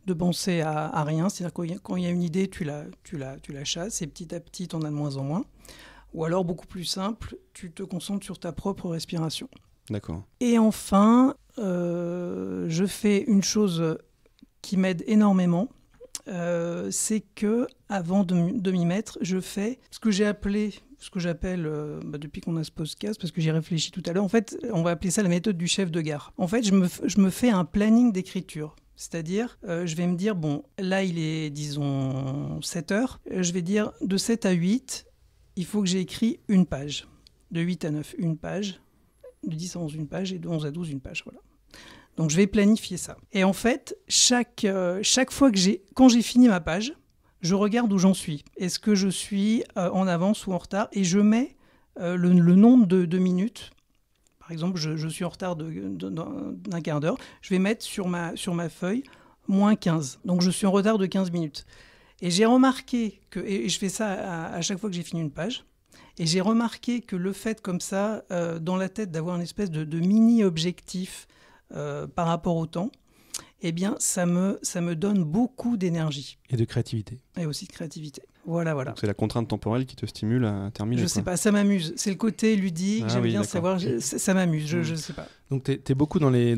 de penser à rien. C'est-à-dire quand il y a une idée, tu la chasses et petit à petit, tu en as de moins en moins. Ou alors, beaucoup plus simple, tu te concentres sur ta propre respiration. D'accord. Et enfin, je fais une chose qui m'aide énormément. C'est que avant de m'y mettre, je fais ce que j'appelle, depuis qu'on a ce podcast, parce que j'y réfléchis tout à l'heure, en fait, on va appeler ça la méthode du chef de gare. En fait, je me fais un planning d'écriture. C'est-à-dire, je vais me dire, bon, là, il est, disons, 7 heures. Je vais dire, de 7 à 8, il faut que j'ai écrit une page. De 8 à 9, une page. De 10 à 11, une page. Et de 11 à 12, une page. Voilà. Donc, je vais planifier ça. Et en fait, chaque fois quand j'ai fini ma page, je regarde où j'en suis. Est-ce que je suis en avance ou en retard? Et je mets le nombre de minutes. Par exemple, je suis en retard d'un quart d'heure. Je vais mettre sur ma feuille moins 15. Donc, je suis en retard de 15 minutes. Et j'ai remarqué et je fais ça à chaque fois que j'ai fini une page. Et j'ai remarqué que le fait comme ça, dans la tête, d'avoir une espèce de mini-objectif par rapport au temps, eh bien, ça me donne beaucoup d'énergie. Et de créativité. Et aussi de créativité. Voilà. Donc c'est la contrainte temporelle qui te stimule à terminer. Je sais pas, ça m'amuse. C'est le côté ludique, j'aime bien d'accord. savoir, ça m'amuse, je sais pas. Donc t'es beaucoup dans les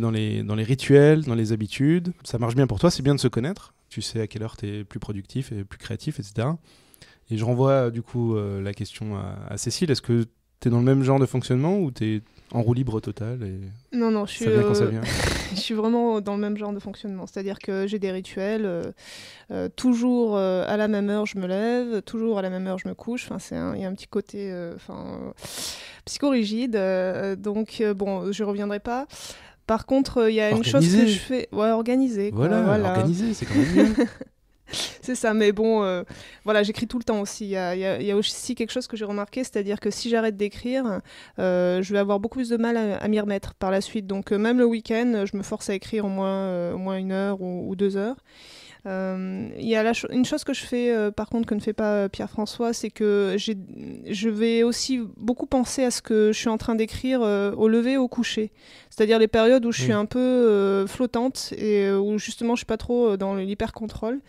rituels, dans les habitudes. Ça marche bien pour toi, c'est bien de se connaître. Tu sais à quelle heure t'es plus productif et plus créatif, etc. Et je renvoie du coup la question à Cécile. Est-ce que t'es dans le même genre de fonctionnement ou t'es en roue libre totale et Non, ça vient quand ça vient? je suis vraiment dans le même genre de fonctionnement. C'est-à-dire que j'ai des rituels. Toujours à la même heure, je me lève. Toujours à la même heure, je me couche. Enfin, il y a un petit côté psychorigide. Donc, bon, je ne reviendrai pas. Par contre, il y a une chose que je fais... Ouais, organiser. Voilà, organiser, c'est quand même mieux. C'est ça, mais bon, voilà, j'écris tout le temps aussi. Il y a aussi quelque chose que j'ai remarqué, c'est-à-dire que si j'arrête d'écrire, je vais avoir beaucoup plus de mal à m'y remettre par la suite. Donc même le week-end, je me force à écrire au moins 1 heure ou 2 heures. Il y a une chose que je fais, par contre, que ne fait pas Pierre-François, c'est que je vais aussi beaucoup penser à ce que je suis en train d'écrire au lever, au coucher. C'est-à-dire les périodes où je suis un peu flottante et où justement je suis pas trop dans l'hyper-contrôle.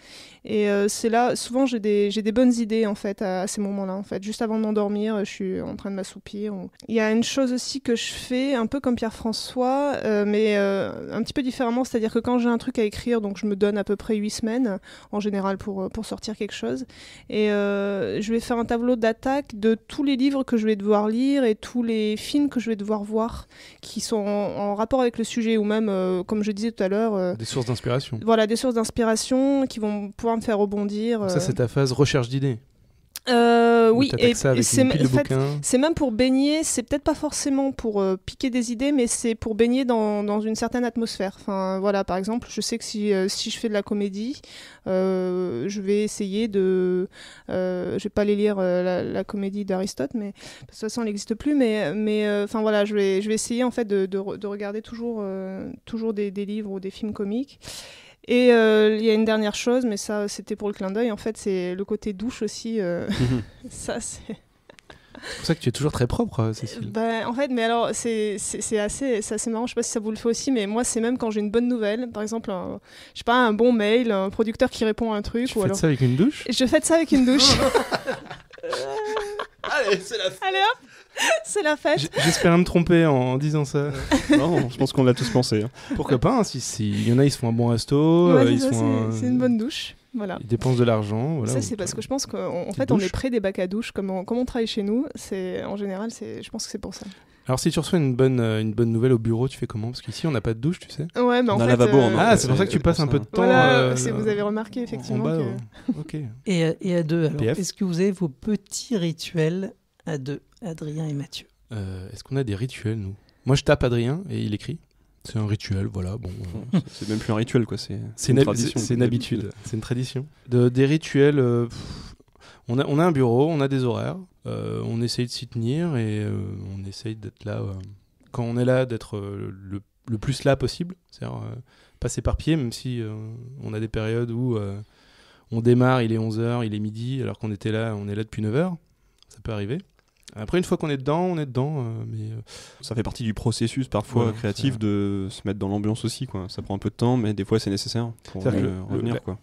Et c'est là, souvent j'ai des bonnes idées en fait à ces moments-là. En fait, juste avant de m'endormir, je suis en train de m'assoupir. Il y a une chose aussi que je fais un peu comme Pierre-François, mais un petit peu différemment. C'est-à-dire que quand j'ai un truc à écrire, donc je me donne à peu près 8 semaines en général pour sortir quelque chose. Et je vais faire un tableau d'attaque de tous les livres que je vais devoir lire et tous les films que je vais devoir voir qui sont en rapport avec le sujet ou même, comme je disais tout à l'heure... des sources d'inspiration. Voilà, des sources d'inspiration qui vont pouvoir me faire rebondir. Ça, c'est ta phase recherche d'idées. Oui, et ça avec une pile de bouquins. C'est même pour baigner, c'est peut-être pas forcément pour piquer des idées, mais c'est pour baigner dans une certaine atmosphère. Enfin, voilà, par exemple, je sais que si je fais de la comédie, je vais essayer de... je vais pas aller lire la comédie d'Aristote, mais de toute façon, elle n'existe plus, mais enfin voilà, je vais essayer en fait de regarder toujours des livres ou des films comiques. Et il y a une dernière chose, mais ça c'était pour le clin d'œil, en fait c'est le côté douche aussi. Ça c'est pour ça que tu es toujours très propre, Cécile. En fait, mais alors c'est assez marrant, je sais pas si ça vous le fait aussi, mais moi c'est même quand j'ai une bonne nouvelle, par exemple je sais pas, un bon mail, un producteur qui répond à un truc. Tu fais ça avec une douche? Je fais ça avec une douche. Allez, c'est la fête. Allez hop, c'est la fête. J'espère me tromper en disant ça. Non, je pense qu'on l'a tous pensé. Pourquoi pas, hein, si y en a, ils se font un bon resto, ouais, c'est une bonne douche. Voilà. Ils dépensent de l'argent. Voilà, ça, c'est parce que je pense qu'en fait, on est près des bacs à douche. Comme on travaille chez nous, en général, je pense que c'est pour ça. Alors, si tu reçois une bonne nouvelle au bureau, tu fais comment? Parce qu'ici, on n'a pas de douche, tu sais. Ouais, mais en fait... lavabo, c'est pour ça que tu passes un peu de temps... Voilà, vous avez remarqué, effectivement. En bas, ok. Et à deux, alors, PF. est-ce que vous avez vos petits rituels à deux, Adrien et Mathieu? Est-ce qu'on a des rituels, nous? Moi, je tape Adrien et il écrit. C'est un rituel, voilà. Bon, c'est même plus un rituel, quoi. C'est une tradition. C'est une habitude, c'est une tradition. Des rituels, on a un bureau, on a des horaires, on essaye de s'y tenir et on essaye d'être là, quand on est là, d'être le plus là possible. C'est-à-dire pas s'éparpiller, même si on a des périodes où on démarre, il est 11h, il est midi, alors qu'on était là, on est là depuis 9h. Ça peut arriver. Après, une fois qu'on est dedans, mais ça fait partie du processus parfois créatif de se mettre dans l'ambiance aussi, quoi. Ça prend un peu de temps, mais des fois c'est nécessaire pour revenir, quoi.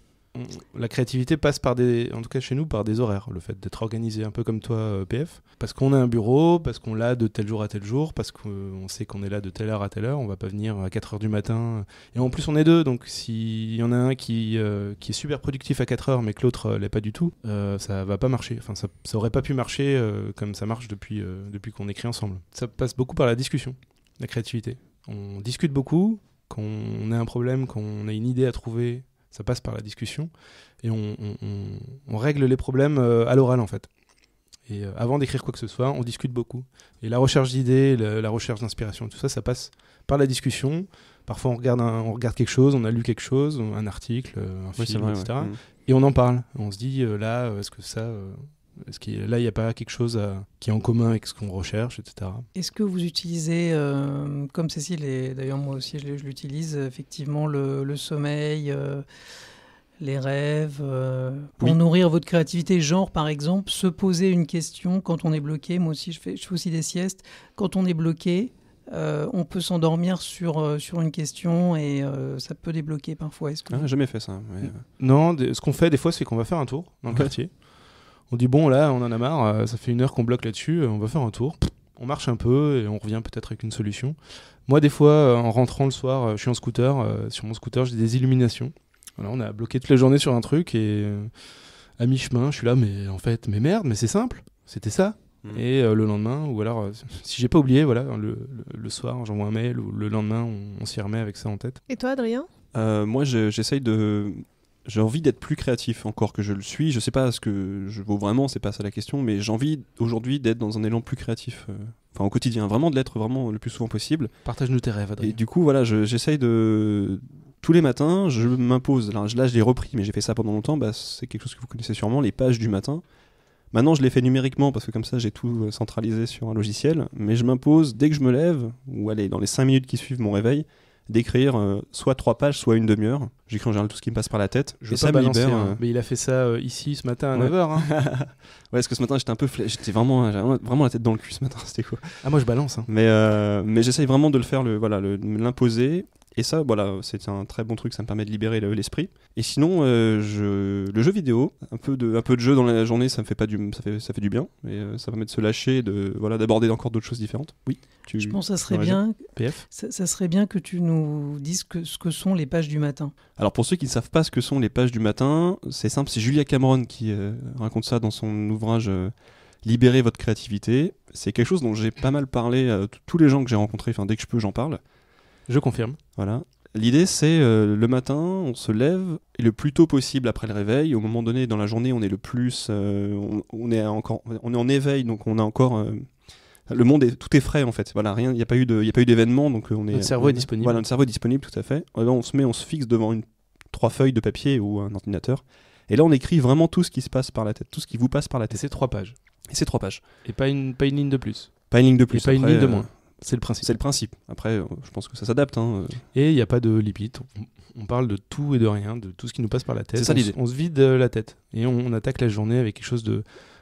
La créativité passe en tout cas chez nous, par des horaires. Le fait d'être organisé un peu comme toi, PF. Parce qu'on a un bureau, parce qu'on l'a de tel jour à tel jour, parce qu'on sait qu'on est là de telle heure à telle heure. On va pas venir à 4h du matin. Et en plus, on est deux. Donc, s'il y en a un qui est super productif à 4h, mais que l'autre l'est pas du tout, ça va pas marcher. Enfin, ça aurait pas pu marcher comme ça marche depuis qu'on écrit ensemble. Ça passe beaucoup par la discussion, la créativité. On discute beaucoup. Quand on a un problème, quand on a une idée à trouver, ça passe par la discussion et on règle les problèmes à l'oral en fait. Et avant d'écrire quoi que ce soit, on discute beaucoup. Et la recherche d'idées, la recherche d'inspiration, tout ça, ça passe par la discussion. Parfois on regarde quelque chose, on a lu quelque chose, un article, un film, etc. Ouais. Et on en parle. On se dit là, est-ce que ça... là, il n'y a pas quelque chose qui est en commun avec ce qu'on recherche, etc. Est-ce que vous utilisez, comme Cécile, et d'ailleurs moi aussi je l'utilise, effectivement le sommeil, les rêves, pour nourrir votre créativité, genre par exemple, se poser une question quand on est bloqué. Moi aussi, je fais aussi des siestes. Quand on est bloqué, on peut s'endormir sur une question et ça peut débloquer parfois. Jamais fait ça. Mais... Non, ce qu'on fait des fois, c'est qu'on va faire un tour dans le quartier. On dit bon là on en a marre, ça fait 1 heure qu'on bloque là-dessus, on va faire un tour, on marche un peu et on revient peut-être avec une solution. Moi des fois en rentrant le soir, je suis en scooter, sur mon scooter j'ai des illuminations. Voilà, on a bloqué toute la journée sur un truc et à mi-chemin je suis là mais merde, mais c'est simple, c'était ça. Et le lendemain, ou alors si j'ai pas oublié, voilà, le soir j'envoie un mail ou le lendemain on s'y remet avec ça en tête. Et toi Adrien? Moi j'essaye de... J'ai envie d'être plus créatif encore que je le suis. Je sais pas ce que je vaux vraiment, c'est pas ça la question, mais j'ai envie aujourd'hui d'être dans un élan plus créatif, enfin au quotidien, vraiment de l'être vraiment le plus souvent possible. Partage-nous tes rêves, Adrien. Et du coup, voilà, j'essaye de... Tous les matins, je m'impose, là je l'ai repris, mais j'ai fait ça pendant longtemps, c'est quelque chose que vous connaissez sûrement, les pages du matin. Maintenant, je l'ai fait numériquement parce que comme ça, j'ai tout centralisé sur un logiciel, mais je m'impose, dès que je me lève, ou allez, dans les 5 minutes qui suivent mon réveil, d'écrire soit 3 pages, soit une demi-heure. J'écris en général tout ce qui me passe par la tête. Je veux ça pas me balancer, libère. mais il a fait ça ici ce matin à Ouais. 9h. Hein. Ouais, parce que ce matin, j'étais vraiment la tête dans le cul ce matin. C'était quoi. Ah, moi je balance. Hein. Mais j'essaye vraiment de le faire, me l'imposer. Et ça, voilà, c'est un très bon truc, ça me permet de libérer l'esprit. Et sinon, le jeu vidéo, un peu de jeu dans la journée, ça me fait pas ça fait du bien. Et ça permet de se lâcher, d'aborder encore d'autres choses différentes. Oui. Je pense que ça serait réagis bien. PF. Ça serait bien que tu nous dises ce que sont les pages du matin. Alors pour ceux qui ne savent pas ce que sont les pages du matin, c'est simple, c'est Julia Cameron qui raconte ça dans son ouvrage Libérez votre créativité. C'est quelque chose dont j'ai pas mal parlé à tous les gens que j'ai rencontrés, dès que je peux j'en parle. Je confirme. Voilà. L'idée c'est le matin, on se lève et le plus tôt possible après le réveil. Au moment donné dans la journée, on est le plus, on est en éveil, donc on a encore le monde tout est frais en fait. Voilà, rien, il n'y a pas eu d'événement, donc Notre cerveau est disponible. Voilà, notre cerveau est disponible, tout à fait. Et là, on se fixe devant 3 feuilles de papier ou un ordinateur. Et là, on écrit vraiment tout ce qui se passe par la tête, tout ce qui vous passe par la Et tête. c'est 3 pages. Et c'est 3 pages. Et pas une ligne de plus. Pas une ligne de Et plus. pas une Après, ligne de moins. C'est le principe. C'est le principe. Après, je pense que ça s'adapte. Hein. Et il n'y a pas de limite. On parle de tout et de rien, de tout ce qui nous passe par la tête. C'est ça l'idée. On se vide la tête. Et on attaque la journée avec quelque chose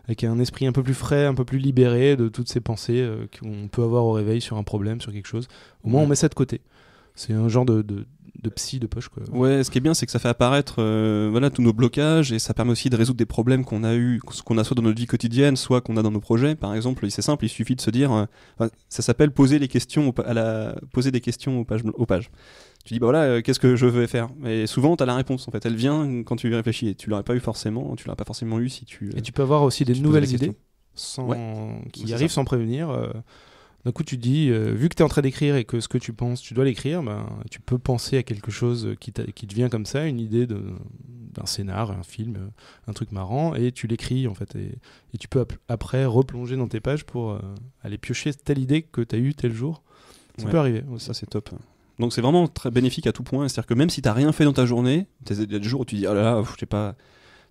avec un esprit un peu plus frais, un peu plus libéré de toutes ces pensées qu'on peut avoir au réveil sur un problème, sur quelque chose. Au moins, on met ça de côté. C'est un genre de psy de poche, quoi. Ouais, ce qui est bien, c'est que ça fait apparaître tous nos blocages et ça permet aussi de résoudre des problèmes qu'on a soit dans notre vie quotidienne, soit qu'on a dans nos projets. Par exemple, c'est simple, il suffit de se dire, ça s'appelle poser des questions aux pages. Tu dis, qu'est-ce que je vais faire ? Et souvent, tu as la réponse, en fait. Elle vient quand tu réfléchis et tu l'aurais pas pas forcément eu si tu... Et tu peux avoir aussi des tu te nouvelles poses la idées qui c'est arrivent ça. sans prévenir. D'un coup, tu te dis, vu que tu es en train d'écrire et que ce que tu penses, tu dois l'écrire, tu peux penser à quelque chose qui te vient comme ça, une idée d'un scénar, un film, un truc marrant, et tu l'écris en fait. Et tu peux après replonger dans tes pages pour aller piocher telle idée que tu as eue tel jour. Ça peut arriver. Ça, c'est top. Donc c'est vraiment très bénéfique à tout point. C'est-à-dire que même si tu n'as rien fait dans ta journée, il y a des jours où tu dis, oh là là, je sais pas...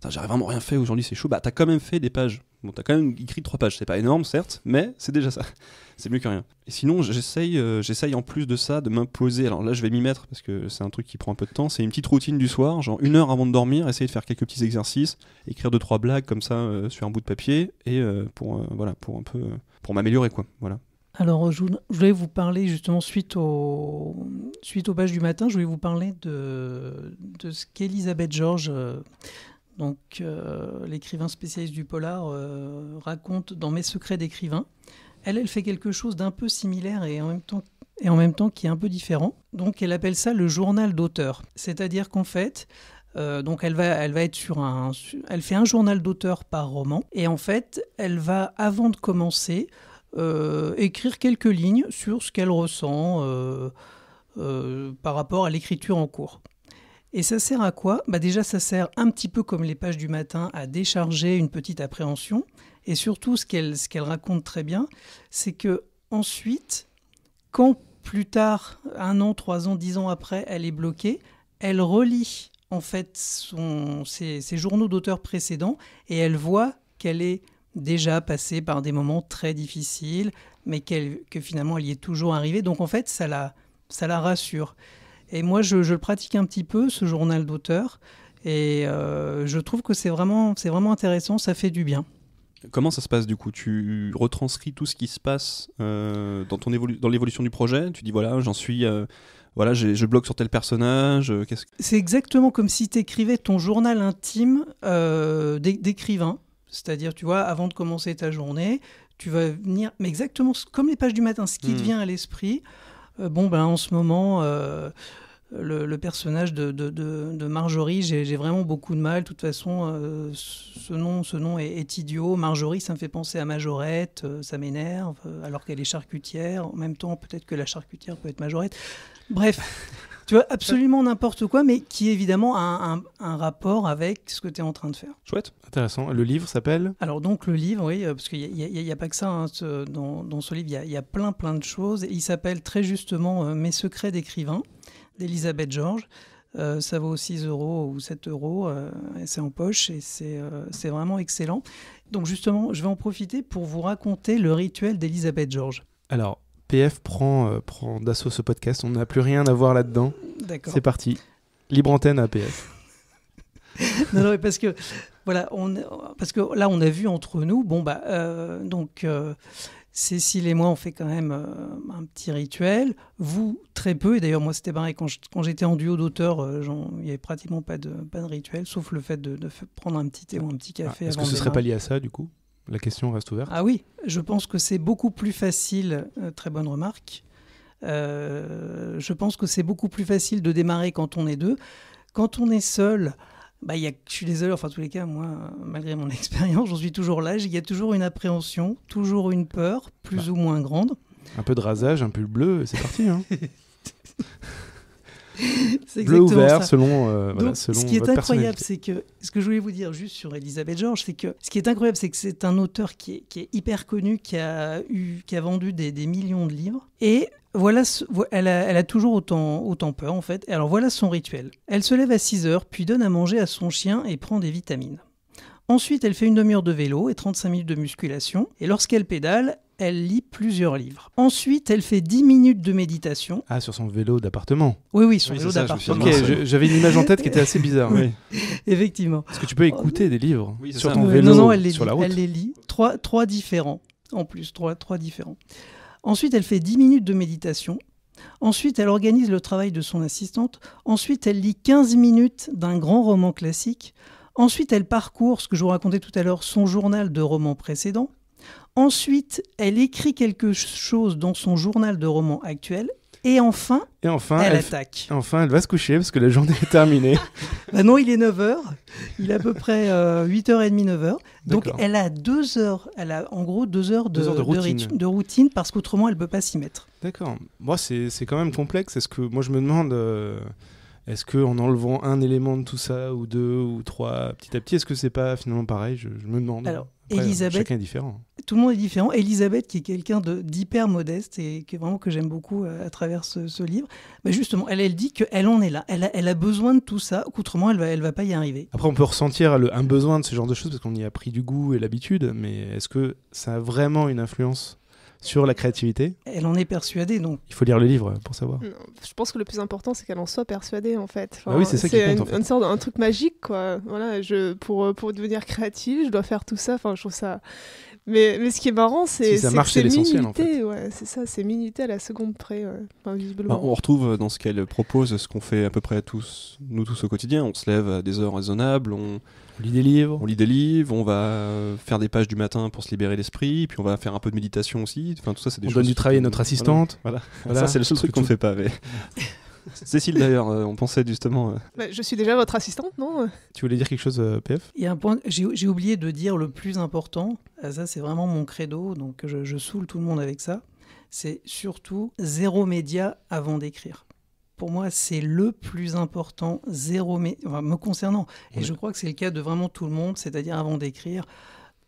J'aurais vraiment rien fait aujourd'hui, c'est chaud. T'as quand même fait des pages. Bon, t'as quand même écrit 3 pages. C'est pas énorme, certes, mais c'est déjà ça. C'est mieux que rien. Et sinon, j'essaye en plus de ça de m'imposer. Alors là, je vais m'y mettre parce que c'est un truc qui prend un peu de temps. C'est une petite routine du soir, genre 1 heure avant de dormir, essayer de faire quelques petits exercices, écrire 2-3 blagues comme ça sur un bout de papier et pour m'améliorer quoi. Voilà. Alors, je voulais vous parler justement suite aux pages du matin. Je voulais vous parler de ce qu'Elisabeth Georges. Donc, l'écrivain spécialiste du polar raconte dans Mes secrets d'écrivain. Elle fait quelque chose d'un peu similaire et en même temps qui est un peu différent. Donc, elle appelle ça le journal d'auteur. C'est-à-dire qu'en fait, donc elle va être elle fait un journal d'auteur par roman. Et en fait, elle va, avant de commencer, écrire quelques lignes sur ce qu'elle ressent par rapport à l'écriture en cours. Et ça sert à quoi ? Déjà, ça sert un petit peu comme les pages du matin à décharger une petite appréhension. Et surtout, ce qu'elle raconte très bien, c'est que ensuite, quand plus tard, 1 an, 3 ans, 10 ans après, elle est bloquée, elle relit en fait ses journaux d'auteur précédents et elle voit qu'elle est déjà passée par des moments très difficiles, mais que finalement elle y est toujours arrivée. Donc en fait, ça la rassure. Et moi, je le pratique un petit peu, ce journal d'auteur, et je trouve que c'est vraiment intéressant, ça fait du bien. Comment ça se passe du coup ? Tu retranscris tout ce qui se passe dans l'évolution du projet ? Tu dis j'en suis... je bloque sur tel personnage. C'est exactement comme si tu écrivais ton journal intime d'écrivain. C'est-à-dire, tu vois, avant de commencer ta journée, tu vas venir... Mais exactement comme les pages du matin, ce qui te vient à l'esprit... en ce moment, le personnage de Marjorie, j'ai vraiment beaucoup de mal. De toute façon, ce nom est idiot. Marjorie, ça me fait penser à Majorette, ça m'énerve, alors qu'elle est charcutière. En même temps, peut-être que la charcutière peut être Majorette. Bref, tu vois, absolument n'importe quoi, mais qui évidemment a un rapport avec ce que tu es en train de faire. Chouette. Intéressant. Le livre s'appelle ? Alors donc le livre, oui, parce qu'il n'y a pas que ça dans ce livre, il y a plein de choses. Il s'appelle très justement Mes secrets d'écrivain d'Elisabeth Georges. Ça vaut 6 € ou 7 €, et c'est en poche et c'est vraiment excellent. Donc justement, je vais en profiter pour vous raconter le rituel d'Elisabeth Georges. Alors, PF prend d'assaut ce podcast. On n'a plus rien à voir là-dedans. D'accord. C'est parti. Libre antenne à PF. Non, mais parce que voilà, parce que là, on a vu entre nous. Cécile et moi, on fait quand même un petit rituel. Vous, très peu. Et d'ailleurs, moi, c'était pareil. Quand j'étais en duo d'auteurs, il n'y avait pratiquement pas de rituel, sauf le fait de prendre un petit thé ou un petit café. Est-ce avant que ce de serait pas démarrer. lié à ça, du coup ? La question reste ouverte. Ah oui, je pense que c'est beaucoup plus facile. Très bonne remarque. Je pense que c'est beaucoup plus facile de démarrer quand on est deux. Quand on est seul, je suis désolé, enfin, en tous les cas, moi, malgré mon expérience, j'en suis toujours là. Il y a toujours une appréhension, toujours une peur, plus ou moins grande. Un peu de rasage, un pull bleu, et c'est parti. Hein. C'est Bleu ou exactement vert, ça. selon, Donc, selon ce qui est votre incroyable, personnalité. c'est que ce que je voulais vous dire juste sur Elisabeth Georges, c'est que ce qui est incroyable, c'est que c'est un auteur qui est hyper connu, qui a vendu des millions de livres. Et voilà, elle a toujours autant peur, en fait. Et alors voilà son rituel. Elle se lève à 6h, puis donne à manger à son chien et prend des vitamines. Ensuite, elle fait une demi-heure de vélo et 35 minutes de musculation. Et lorsqu'elle pédale, elle lit plusieurs livres. Ensuite, elle fait 10 minutes de méditation. Ah, sur son vélo d'appartement. Oui, son Oui, vélo c'est ça, je me suis d'appartement. Ok, j'avais une image en tête qui était assez bizarre. Oui. Effectivement. Parce que tu peux écouter des livres Oui, c'est sur ça. ton Ouais, vélo, non, elle les sur lit, la route. Elle les lit. Trois différents, en plus. Trois différents. Ensuite, elle fait 10 minutes de méditation. Ensuite, elle organise le travail de son assistante. Ensuite, elle lit 15 minutes d'un grand roman classique. Ensuite, elle parcourt, ce que je vous racontais tout à l'heure, son journal de romans précédents. Ensuite, elle écrit quelque chose dans son journal de romans actuel. Et enfin, Et enfin, elle elle attaque. elle va se coucher parce que la journée est terminée. Bah non, il est 9h. Il est à peu près 8h30, 9h. Donc, D'accord. elle a 2 heures. Elle a en gros 2 heures 2 heures de routine. de routine parce qu'autrement, elle ne peut pas s'y mettre. D'accord. Moi, c'est quand même complexe. Est-ce que moi, je me demande, est-ce que en enlevant un élément de tout ça, ou deux, ou trois, petit à petit, est-ce que c'est pas finalement pareil ? Je me demande. Alors, Après, Elisabeth, chacun est différent. tout le monde est différent. Elisabeth, qui est quelqu'un d'hyper modeste et que j'aime beaucoup à travers ce livre, bah justement, elle dit qu'elle en est là. Elle a besoin de tout ça, qu'autrement, elle va pas y arriver. Après, on peut ressentir un besoin de ce genre de choses parce qu'on y a pris du goût et l'habitude, mais est-ce que ça a vraiment une influence sur la créativité ? Elle en est persuadée, donc. Il faut lire le livre pour savoir. Non, je pense que le plus important, c'est qu'elle en soit persuadée, en fait. Ah oui, c'est ça qui compte, en fait. Une sorte un truc magique, quoi. Voilà, pour devenir créative, je dois faire tout ça. Enfin, je trouve ça... Mais ce qui est marrant, c'est Si ça marche, c'est l'essentiel, en fait. minuté, ouais, c'est ça, c'est minuté à la seconde près, ouais. Enfin, visiblement. On retrouve dans ce qu'elle propose ce qu'on fait à peu près nous tous au quotidien. On se lève à des heures raisonnables, on On lit des livres. lit des livres, on va faire des pages du matin pour se libérer l'esprit, puis on va faire un peu de méditation aussi. Enfin, tout ça, c'est des On choses donne du travail à notre assistante. Voilà. Voilà. Ça, c'est le seul truc qu'on ne fait pas. Mais... Cécile, d'ailleurs, on pensait justement... Bah, je suis déjà votre assistante, non ? Tu voulais dire quelque chose, PF ? Il y a un point, j'ai oublié de dire le plus important. Ça, c'est vraiment mon credo, donc je saoule tout le monde avec ça. C'est surtout 0 média avant d'écrire. Pour moi, c'est le plus important, me concernant. Et Ouais. je crois que c'est le cas de vraiment tout le monde, c'est-à-dire avant d'écrire,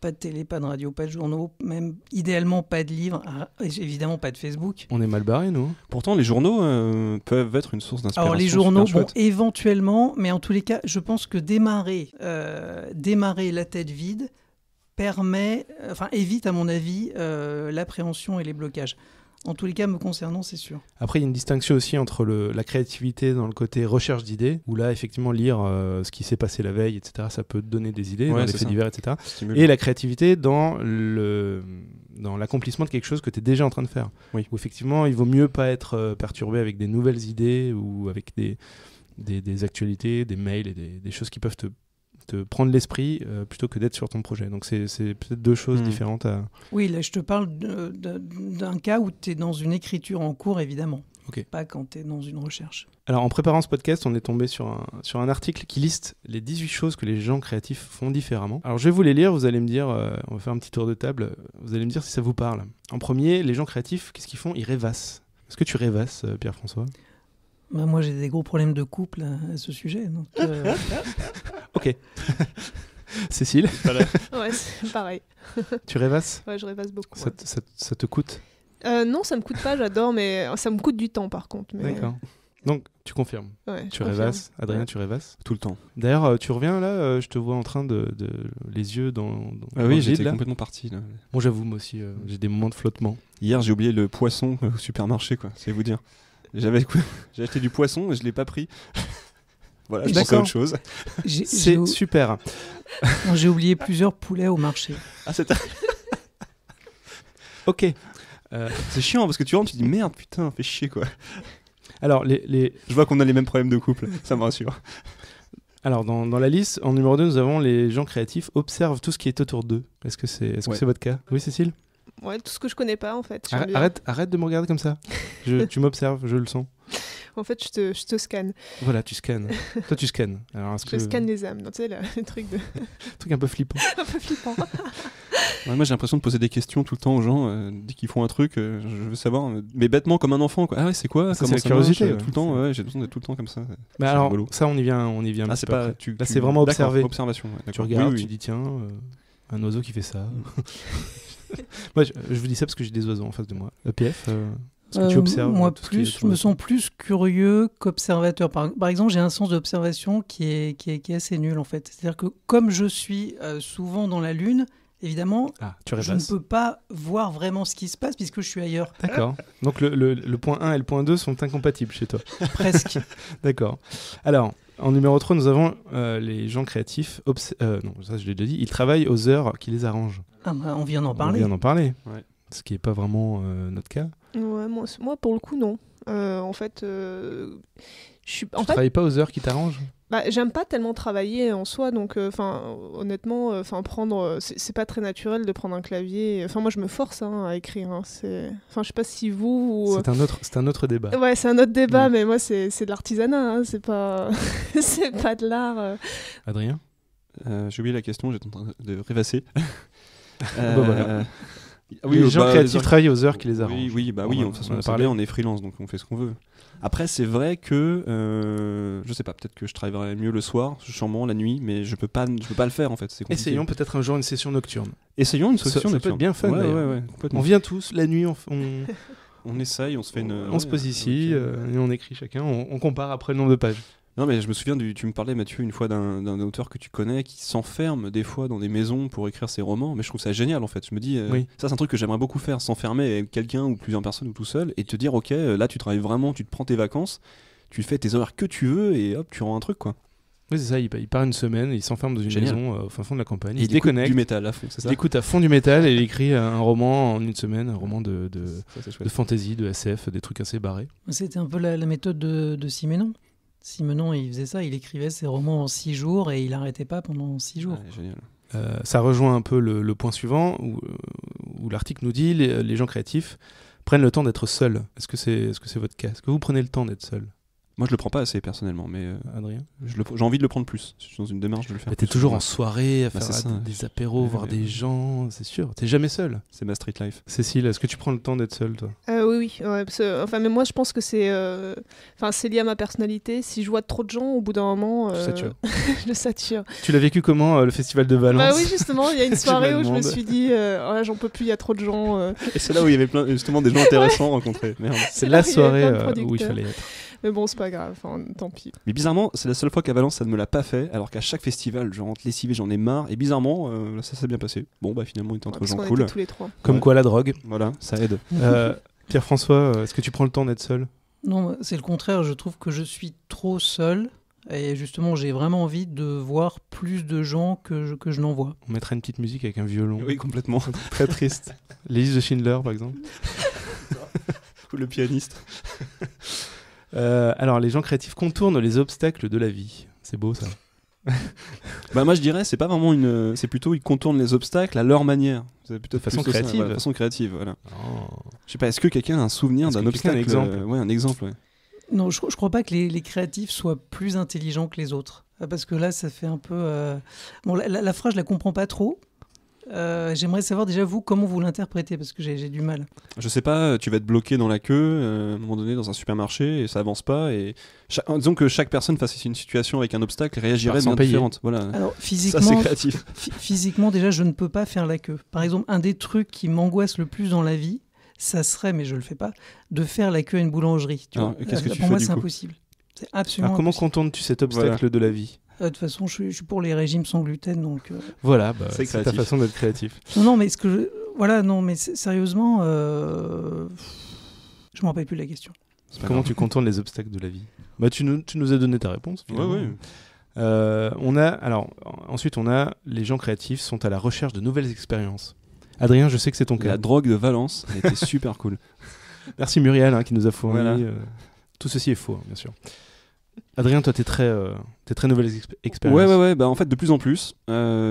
pas de télé, pas de radio, pas de journaux, même idéalement pas de livres, évidemment pas de Facebook. On est mal barrés, nous. Pourtant, les journaux peuvent être une source d'inspiration. Alors les journaux, super bon, chouette. éventuellement, mais en tous les cas, je pense que démarrer la tête vide évite à mon avis l'appréhension et les blocages. En tous les cas, me concernant, c'est sûr. Après, il y a une distinction aussi entre la créativité dans le côté recherche d'idées, où là, effectivement, lire ce qui s'est passé la veille, etc., ça peut te donner des idées, Ouais, dans les c'est faits ça. divers, etc. Stimule. Et la créativité dans l'accomplissement de quelque chose que tu es déjà en train de faire. Oui. Où effectivement, il vaut mieux pas être perturbé avec des nouvelles idées ou avec des actualités, des mails et des choses qui peuvent te prendre l'esprit plutôt que d'être sur ton projet. Donc c'est peut-être deux choses différentes à... Oui, là, je te parle d'un cas où tu es dans une écriture en cours, évidemment. Ok. Pas quand tu es dans une recherche. Alors, en préparant ce podcast, on est tombé sur un article qui liste les 18 choses que les gens créatifs font différemment. Alors, je vais vous les lire, vous allez me dire, on va faire un petit tour de table, vous allez me dire si ça vous parle. En premier, les gens créatifs, qu'est-ce qu'ils font ? Ils rêvassent. Est-ce que tu rêvasses, Pierre-François ? Bah, moi, j'ai des gros problèmes de couple à ce sujet. Donc, Ok. Cécile, Ouais, c'est pareil. tu rêvasses ? Ouais, je rêvasse beaucoup. Ça, Ouais. ça te coûte ? Non, ça me coûte pas, j'adore, mais ça me coûte du temps par contre. Mais... D'accord. Donc, tu confirmes. Ouais, Tu rêvasses. Adrien, tu rêvasses. Tout le temps. D'ailleurs, tu reviens là, je te vois en train de les yeux dans Ah le oui, vide, j'étais là. complètement parti. Là. Bon, j'avoue, moi aussi, j'ai des moments de flottement. Hier, j'ai oublié le poisson au supermarché, quoi. C'est vous dire. J'ai acheté du poisson et je l'ai pas pris. Voilà, je pensais à D'accord. autre chose. C'est super. Non, j'ai oublié plusieurs poulets au marché. Ah, c'était... Ok. C'est chiant parce que tu rentres, tu dis merde, putain, fais chier, quoi. Alors, les... Je vois qu'on a les mêmes problèmes de couple, ça me rassure. Alors dans la liste, en numéro 2, nous avons les gens créatifs observent tout ce qui est autour d'eux. Est-ce que c'est votre cas? Oui, Cécile? Ouais, tout ce que je connais pas en fait. j'aime bien. Arrête de me regarder comme ça. Tu m'observes, je le sens. En fait, je te scanne. Voilà, tu scannes. Toi, tu scannes. Alors, est-ce Je que... scanne les âmes. Non, tu sais, le truc de... truc un peu flippant. un peu flippant. Ouais, moi, j'ai l'impression de poser des questions tout le temps aux gens. Dès qu'ils font un truc, je veux savoir, mais bêtement comme un enfant, quoi. Ah ouais, c'est quoi? Ça, Comment c'est la ça marche curiosité, ouais. Tout le temps, ouais, j'ai l'impression d'être tout le temps comme ça. Mais C'est alors, rigolo. ça, on y vient un Ah, petit c'est peu pas. après. Tu, Là, c'est vraiment d'accord, observer. Observation, ouais, d'accord. Tu regardes, Oui, oui. tu dis tiens, un oiseau qui fait ça. Moi, je vous dis ça parce que j'ai des oiseaux en face de moi. EPF, est-ce que tu observes Moi, tout ce qui est je autour me de sens plus curieux qu'observateur. Par exemple, j'ai un sens d'observation qui est assez nul, en fait. C'est-à-dire que comme je suis souvent dans la Lune, évidemment, toi? Ah, tu je ne rêvasses. peux pas voir vraiment ce qui se passe puisque je suis ailleurs. D'accord. Donc le point 1 et le point 2 sont incompatibles chez toi. Presque. D'accord. Alors, en numéro 3, nous avons les gens créatifs. Non, ça je l'ai déjà dit. Ils travaillent aux heures qui les arrangent. Ah, bah, on vient d'en On parler. vient d'en parler. Ouais. Ce qui n'est pas vraiment notre cas. Ouais, moi, pour le coup, non. En fait, je suis... Tu travailles pas aux heures qui t'arrangent? J'aime pas tellement travailler en soi, donc honnêtement, prendre, c'est pas très naturel de prendre un clavier. Enfin, moi, je me force à écrire. Je sais pas si vous. C'est un autre débat. Ouais, c'est un autre débat, Mm. mais moi, c'est de l'artisanat. C'est pas, c'est pas de l'art. Adrien? J'ai oublié la question, j'étais en train de rêvasser. voilà. Oui, les gens créatifs heures- travaillent aux heures qui les arrangent. Oui, bah oui, de toute façon, on a c'est parlé. bien, on est freelance, donc on fait ce qu'on veut. Après, c'est vrai que, je sais pas, peut-être que je travaillerais mieux le soir, sûrement la nuit, mais je peux pas le faire en fait. C'est compliqué. Essayons peut-être un jour une session nocturne. Essayons une Ça solution. peut être bien fun, Ouais, d'ailleurs. ouais, complètement. On vient tous, la nuit, On essaye, on se fait une. on se pose ici et on écrit chacun. On compare après le nombre de pages. Non, mais je me souviens, tu me parlais, Mathieu, une fois d'un auteur que tu connais qui s'enferme des fois dans des maisons pour écrire ses romans, mais je trouve ça génial en fait. Je me dis, Oui. ça c'est un truc que j'aimerais beaucoup faire, s'enfermer avec quelqu'un ou plusieurs personnes ou tout seul et te dire, ok, là tu travailles vraiment, tu te prends tes vacances, tu fais tes horaires que tu veux et hop, tu rends un truc quoi. Oui, c'est ça, il part une semaine, il s'enferme dans une Génial. maison au fin fond de la campagne, Et il se déconnecte, du métal à fond, c'est il ça. écoute à fond du métal et il écrit un roman en une semaine, un roman de Ça, c'est chouette. de fantasy, de SF, des trucs assez barrés. C'était un peu la méthode de Simenon. Simenon, il faisait ça, il écrivait ses romans en 6 jours et il n'arrêtait pas pendant 6 jours. Ouais, génial. Ça rejoint un peu le point suivant où l'article nous dit les gens créatifs prennent le temps d'être seuls. Est-ce que c'est votre cas? Est-ce que vous prenez le temps d'être seul, Moi je le prends pas assez personnellement, mais Adrien? j'ai envie de le prendre plus. Je suis dans une démarche de le faire. Mais t'es plus toujours souvent. en soirée à Bah, faire c'est ça. des apéros, Ouais, voir ouais. des gens, c'est sûr. T'es jamais seul. C'est ma street life. Cécile, est-ce que tu prends le temps d'être seule, toi? Oui, ouais, mais moi, je pense que c'est lié à ma personnalité. Si je vois trop de gens, au bout d'un moment, Tu satures. je le sature. Tu l'as vécu comment, le festival de Valence? Bah oui, justement, il y a une Tu soirée me où je me demandes. suis dit, j'en peux plus, il y a trop de gens. Et c'est là où il y avait justement des gens intéressants rencontrés. Merde. C'est là la où il y avait soirée plein de où il producteurs. fallait être. Mais bon, c'est pas grave, tant pis. Mais bizarrement, c'est la seule fois qu'à Valence ça ne me l'a pas fait, alors qu'à chaque festival, je rentre lessivé, j'en ai marre, et bizarrement, là, ça s'est bien passé. Bon, bah finalement, on était entre Parce gens qu'on cool. était tous les trois. Comme Ouais. quoi la drogue. Voilà, ça aide. Pierre-François, est-ce que tu prends le temps d'être seul? Non, c'est le contraire. Je trouve que je suis trop seul. Et justement, j'ai vraiment envie de voir plus de gens que je n'en vois. On mettra une petite musique avec un violon. Oui, complètement. Très triste. Les listes de Schindler, par exemple. Ou le pianiste. Alors, les gens créatifs contournent les obstacles de la vie. C'est beau, ça. Bah moi je dirais, c'est pas vraiment une... C'est plutôt, ils contournent les obstacles à leur manière. C'est plutôt De façon plus ça, créative. voilà, de façon créative, voilà. Oh. Je sais pas, est-ce que quelqu'un a un souvenir Est-ce d'un que quelqu'un a un obstacle exemple Ouais, un exemple, ouais. Non, je crois pas que les créatifs soient plus intelligents que les autres. Parce que là, ça fait un peu... Bon, la phrase, je la comprends pas trop. J'aimerais savoir déjà, vous, comment vous l'interprétez, parce que j'ai du mal. Je sais pas, tu vas être bloqué dans la queue à un moment donné dans un supermarché et ça avance pas et disons que chaque personne face à une situation avec un obstacle réagirait Par de s'en manière payer. différente. Voilà. Alors, Ça c'est physiquement, créatif. physiquement, déjà, je ne peux pas faire la queue. Par exemple, un des trucs qui m'angoisse le plus dans la vie, ça serait, mais je le fais pas, de faire la queue à une boulangerie. Tu Alors, vois. qu'est-ce que tu Pour fais, moi, du c'est coup impossible. C'est absolument Alors, comment impossible. contournes-tu cet obstacle de la vie? De toute façon, je suis pour les régimes sans gluten, donc. Voilà, C'est c'est ta créatif. façon d'être créatif. Non, mais voilà, non, mais sérieusement, je me rappelle plus de la question. C'est pas Comment grave. tu contournes les obstacles de la vie? Tu nous as donné ta réponse. Ouais, finalement. ouais. Ensuite, on a les gens créatifs sont à la recherche de nouvelles expériences. Adrien, je sais que c'est ton cas. La drogue de Valence a été super cool. Merci Muriel qui nous a fourni. Voilà. Tout ceci est faux, bien sûr. Adrien, toi, t'es très nouvelles expériences. Ouais. Bah, en fait, de plus en plus,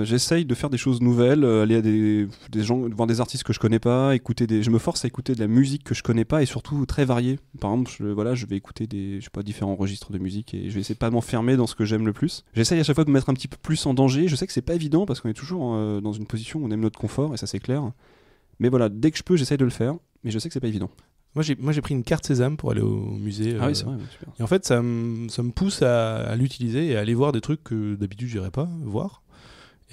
j'essaye de faire des choses nouvelles, aller à des gens, voir des artistes que je connais pas, je me force à écouter de la musique que je connais pas et surtout très variée. Par exemple, je vais écouter différents registres de musique et je vais essayer de pas m'enfermer dans ce que j'aime le plus. J'essaye à chaque fois de me mettre un petit peu plus en danger. Je sais que c'est pas évident parce qu'on est toujours dans une position où on aime notre confort et ça c'est clair. Mais voilà, dès que je peux, j'essaye de le faire. Mais je sais que c'est pas évident. Moi, j'ai pris une carte Sésame pour aller au musée. Ah oui, c'est vrai, ouais, super. Et en fait, ça me pousse à l'utiliser et à aller voir des trucs que d'habitude j'irais pas voir.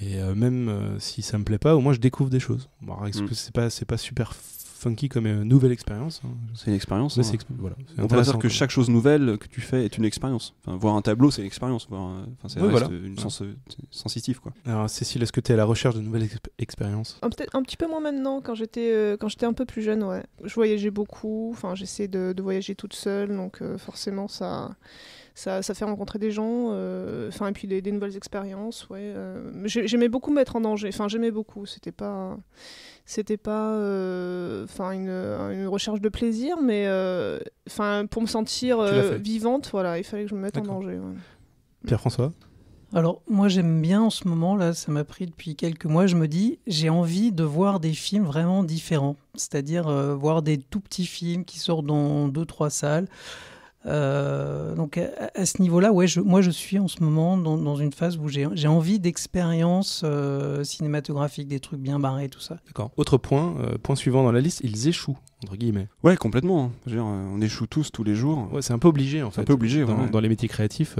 Et même si ça me plaît pas, au moins je découvre des choses. Bon, alors, est-ce que c'est pas super funky comme nouvelle expérience, hein. C'est une expérience. Mais hein. voilà, c'est On peut intéressant, dire que quoi. chaque chose nouvelle que tu fais est une expérience. Enfin, voir un tableau, c'est une expérience. C'est Oui, voilà. une sens sensitif, quoi. Alors Cécile, est-ce que tu es à la recherche de nouvelles expériences? Peut-être un petit peu moins maintenant, quand j'étais un peu plus jeune, ouais. Je voyageais beaucoup, enfin j'essaie de voyager toute seule, donc forcément ça fait rencontrer des gens, et puis des nouvelles expériences, ouais. J'aimais beaucoup me mettre en danger, enfin j'aimais beaucoup, c'était pas une recherche de plaisir, mais pour me sentir Tu l'as fait. vivante, voilà, il fallait que je me mette en D'accord. danger. Ouais. Pierre-François? Alors, moi, j'aime bien en ce moment, là, ça m'a pris depuis quelques mois, je me dis, j'ai envie de voir des films vraiment différents. C'est-à-dire voir des tout petits films qui sortent dans 2-3 salles. Donc, à ce niveau-là, ouais, moi, je suis en ce moment dans une phase où j'ai envie d'expériences cinématographiques, des trucs bien barrés, tout ça. D'accord. Autre point suivant dans la liste, ils échouent, entre guillemets. Ouais, complètement. hein. Je veux dire, on échoue tous les jours. Ouais, c'est un peu obligé, en fait. C'est un peu obligé, ouais. Dans les métiers créatifs,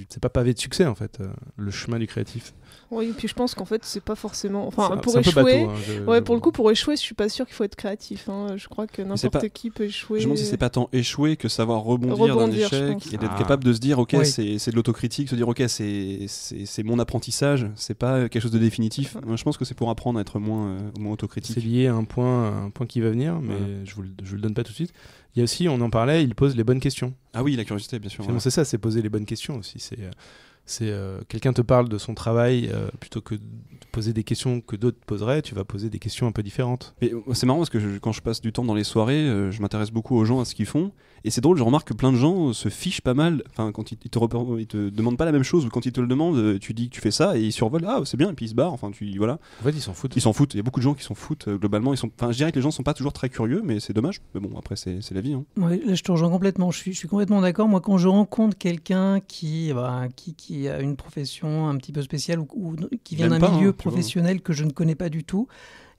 c'est pas pavé de succès, en fait, le chemin du créatif. Oui, puis je pense qu'en fait, c'est pas forcément. C'est Enfin, un- pour c'est un peu échouer. bateau, hein, Ouais, pour le coup, pour échouer, je suis pas sûr qu'il faut être créatif. Hein. Je crois que n'importe qui peut échouer. Je me demande si c'est pas tant échouer que savoir rebondir d'un Rebondir, je échec pense. et d'être Ah. capable de se dire, ok, Oui. c'est de l'autocritique, se dire, ok, c'est mon apprentissage, c'est pas quelque chose de définitif. Moi, je pense que c'est pour apprendre à être moins C'est autocritique. lié à un point qui va venir, mais Voilà. je vous le donne pas tout de suite. Il y a aussi, on en parlait, il pose les bonnes questions. Ah oui, la curiosité, bien sûr. Finalement, ouais. c'est ça, c'est poser les bonnes questions aussi. C'est quelqu'un te parle de son travail, plutôt que de poser des questions que d'autres poseraient, tu vas poser des questions un peu différentes. Mais c'est marrant parce que quand je passe du temps dans les soirées, je m'intéresse beaucoup aux gens, à ce qu'ils font. Et c'est drôle, je remarque que plein de gens se fichent pas mal. Enfin, quand ils te demandent pas la même chose, ou quand ils te le demandent, tu dis que tu fais ça et ils survolent, ah c'est bien, et puis ils se barrent. Enfin, voilà. En fait, ils s'en foutent. Ils s'en foutent. Il y a beaucoup de gens qui s'en foutent. Globalement, je dirais que les gens sont pas toujours très curieux, mais c'est dommage. Mais bon, après, c'est la vie. Hein. Ouais, là, je te rejoins complètement. Je suis complètement d'accord. Moi, quand je rencontre quelqu'un qui a une profession un petit peu spéciale ou qui vient J'aime d'un pas, milieu hein, tu vois. professionnel que je ne connais pas du tout,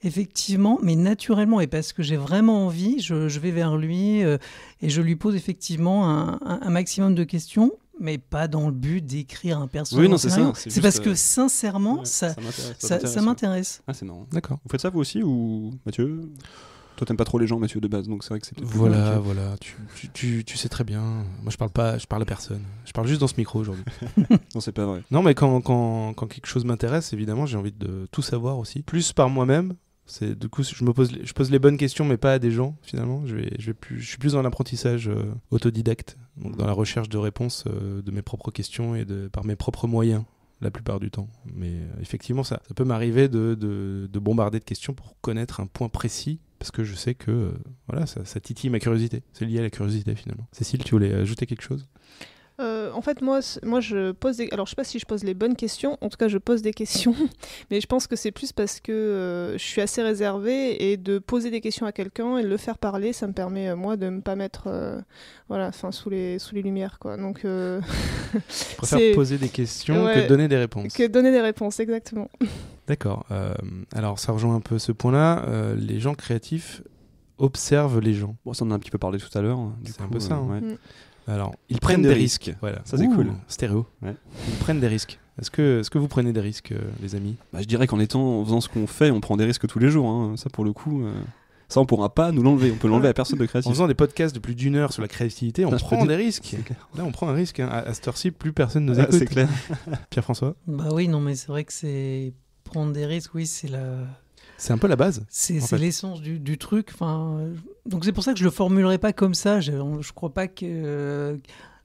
effectivement, mais naturellement, et parce que j'ai vraiment envie, je vais vers lui et je lui pose effectivement un maximum de questions, mais pas dans le but d'écrire un personnage. Oui, non, c'est ça. C'est parce que sincèrement, Ouais, ça m'intéresse. m'intéresse. Ah, c'est marrant. D'accord. Vous faites ça vous aussi ou Mathieu? Toi, t'aimes pas trop les gens, Mathieu, de base, donc c'est vrai que c'est peut-être plus Voilà, compliqué. voilà. Tu sais très bien. Moi, je parle à personne. Je parle juste dans ce micro aujourd'hui. Non, c'est pas vrai. Non, mais quand quelque chose m'intéresse, évidemment, j'ai envie de tout savoir aussi. Plus par moi-même. Du coup, je pose les bonnes questions, mais pas à des gens, finalement. Je suis plus dans l'apprentissage autodidacte, donc dans la recherche de réponses de mes propres questions et par mes propres moyens, la plupart du temps. Mais effectivement, ça peut m'arriver de bombarder de questions pour connaître un point précis, parce que je sais que voilà, ça titille ma curiosité. C'est lié à la curiosité, finalement. Cécile, tu voulais ajouter quelque chose ? En fait, moi, je pose des... Alors, je sais pas si je pose les bonnes questions. En tout cas, je pose des questions. Mais je pense que c'est plus parce que je suis assez réservée et de poser des questions à quelqu'un et de le faire parler, ça me permet, moi, de ne pas mettre sous les lumières, quoi. Donc, Je préfère poser des questions que de donner des réponses. Que donner des réponses, exactement. D'accord. Alors, ça rejoint un peu ce point-là. Les gens créatifs observent les gens. Bon, ça, on en a un petit peu parlé tout à l'heure. C'est un peu ça, hein. Ouais. Alors, ils prennent des risques. Voilà. Ça, c'est cool. Stéréo. Ouais. Ils prennent des risques. Est-ce que vous prenez des risques, les amis ? Bah, je dirais en faisant ce qu'on fait, on prend des risques tous les jours. Hein. Ça, pour le coup, Ça, on pourra pas nous l'enlever. On peut l'enlever à personne de En créatif. faisant des podcasts de plus d'1 heure sur la créativité, on Ça, je peux prend dire- des risques. C'est clair. Là, on prend un risque. Hein. À cette heure-ci, plus personne nous Ah, écoute. c'est clair. Pierre-François, Bah oui, non, mais c'est vrai que c'est prendre des risques, oui, c'est c'est un peu la base. c'est En fait. l'essence du truc. Enfin, donc c'est pour ça que je le formulerai pas comme ça. Je crois pas que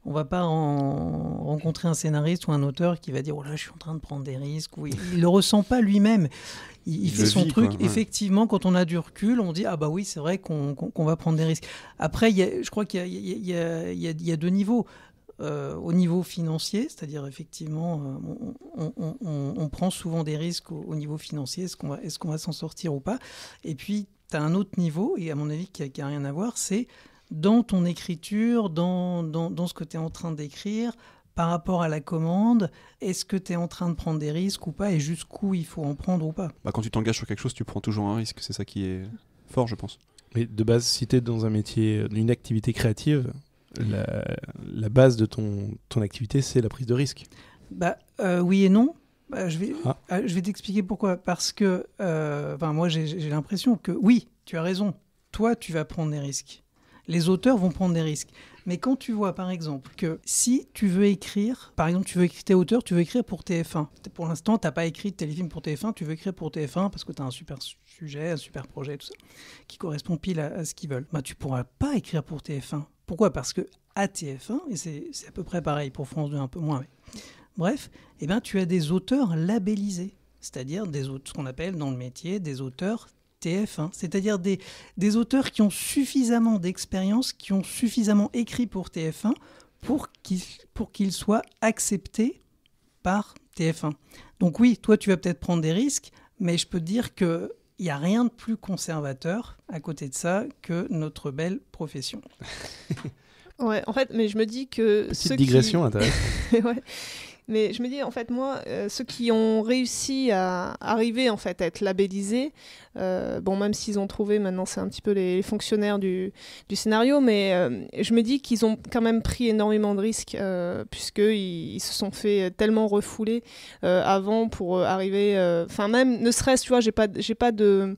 on va pas rencontrer un scénariste ou un auteur qui va dire oh là, je suis en train de prendre des risques. Ou il le ressent pas lui-même. Il Il fait le son vit, truc. quoi, ouais. Effectivement, quand on a du recul, on dit ah bah oui, c'est vrai qu'on va prendre des risques. Après, je crois qu'il y a deux niveaux. Au niveau financier, c'est-à-dire effectivement, on prend souvent des risques au niveau financier, est-ce qu'on va s'en sortir ou pas. Et puis, tu as un autre niveau, et à mon avis qui n'a rien à voir, c'est dans ton écriture, dans ce que tu es en train d'écrire, par rapport à la commande, est-ce que tu es en train de prendre des risques ou pas, et jusqu'où il faut en prendre ou pas. Bah, quand tu t'engages sur quelque chose, tu prends toujours un risque. C'est ça qui est fort, je pense. Mais de base, si tu es dans un métier, une activité créative, la base de ton activité, c'est la prise de risque. Bah, oui et non. Bah, je Ah. vais t'expliquer pourquoi. Parce que moi, j'ai l'impression que oui, tu as raison. Toi, tu vas prendre des risques. Les auteurs vont prendre des risques. Mais quand tu vois, par exemple, que si tu veux écrire, par exemple, t'es auteur, tu veux écrire pour TF1. Pour l'instant, tu n'as pas écrit de téléfilm pour TF1, tu veux écrire pour TF1 parce que tu as un super sujet, un super projet, tout ça, qui correspond pile à ce qu'ils veulent. Bah, tu ne pourras pas écrire pour TF1. Pourquoi ? Parce que à TF1, et c'est à peu près pareil pour France 2, un peu moins, mais... bref, eh ben, tu as des auteurs labellisés, c'est-à-dire ce qu'on appelle dans le métier des auteurs TF1, c'est-à-dire des auteurs qui ont suffisamment d'expérience, qui ont suffisamment écrit pour TF1 pour qu'ils soient acceptés par TF1. Donc oui, toi, tu vas peut-être prendre des risques, mais je peux te dire qu'il n'y a rien de plus conservateur à côté de ça que notre belle profession. Ouais, en fait, mais je me dis que Petite digression intéressante. Ouais. Mais je me dis, en fait, moi, ceux qui ont réussi à arriver en fait, à être labellisés, bon, même s'ils ont trouvé, maintenant c'est un petit peu les fonctionnaires du scénario, mais je me dis qu'ils ont quand même pris énormément de risques, puisqu'ils se sont fait tellement refouler avant pour arriver... Enfin, même, ne serait-ce, tu vois, j'ai pas de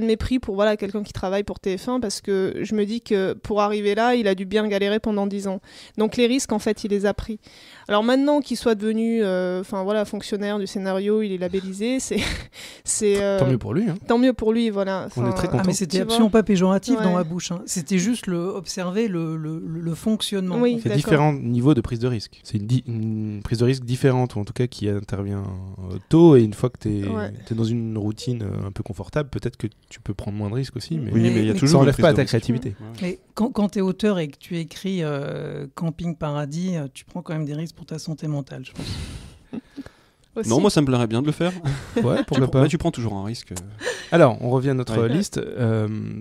mépris pour voilà, quelqu'un qui travaille pour TF1, parce que je me dis que pour arriver là, il a dû bien galérer pendant 10 ans. Donc les risques, en fait, il les a pris. Alors maintenant qu'il soit devenu fonctionnaire du scénario, il est labellisé, Tant mieux pour lui. Hein. tant mieux pour lui, voilà. On est très contents. Ah, mais c'était Tu absolument vois. pas péjoratif Ouais. dans ma bouche. Hein. C'était juste observer le fonctionnement. Oui. C'est D'accord. différents niveaux de prise de risque. C'est une prise de risque différente, ou en tout cas qui intervient tôt, et une fois que tu es, Ouais. dans une routine un peu confortable, peut-être que tu peux prendre moins de risques aussi. Mais Oui, mais il y a mais toujours ça une enlève prise pas à de ta risque. créativité. Ouais. Mais quand tu es auteur et que tu écris Camping Paradis, tu prends quand même des risques pour ta santé mentale, je pense. Aussi. Non, moi ça me plairait bien de le faire. Ouais, pourquoi pas. Mais tu prends toujours un risque. Alors, on revient à notre Ouais. liste.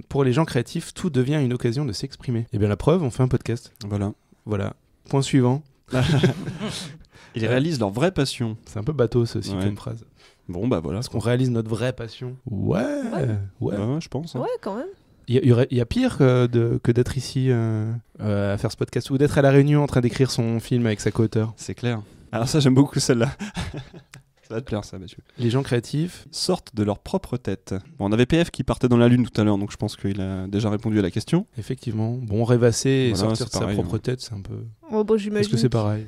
Pour les gens créatifs, tout devient une occasion de s'exprimer. Et bien la preuve, on fait un podcast. Voilà. Voilà. Point suivant. Ils réalisent leur vraie passion. C'est un peu bateau, ça aussi, Ouais. comme phrase. Bon, bah voilà. Est-ce qu'on réalise notre vraie passion ? Ouais. Ouais. Ouais, je pense. hein. Ouais, quand même. Il y a pire que d'être ici à faire ce podcast, ou d'être à La Réunion en train d'écrire son film avec sa co-auteur. C'est clair. Alors ça, j'aime beaucoup celle-là. Ça va te plaire, ça, Mathieu. Les gens créatifs, Sortent de leur propre tête. Bon, on avait PF qui partait dans la lune tout à l'heure, donc je pense qu'il a déjà répondu à la question. effectivement, bon, rêvasser et Voilà, sortir de c'est sa pareil, propre hein. tête, c'est un peu... Oh, bon, Est-ce j'imagine que c'est pareil ?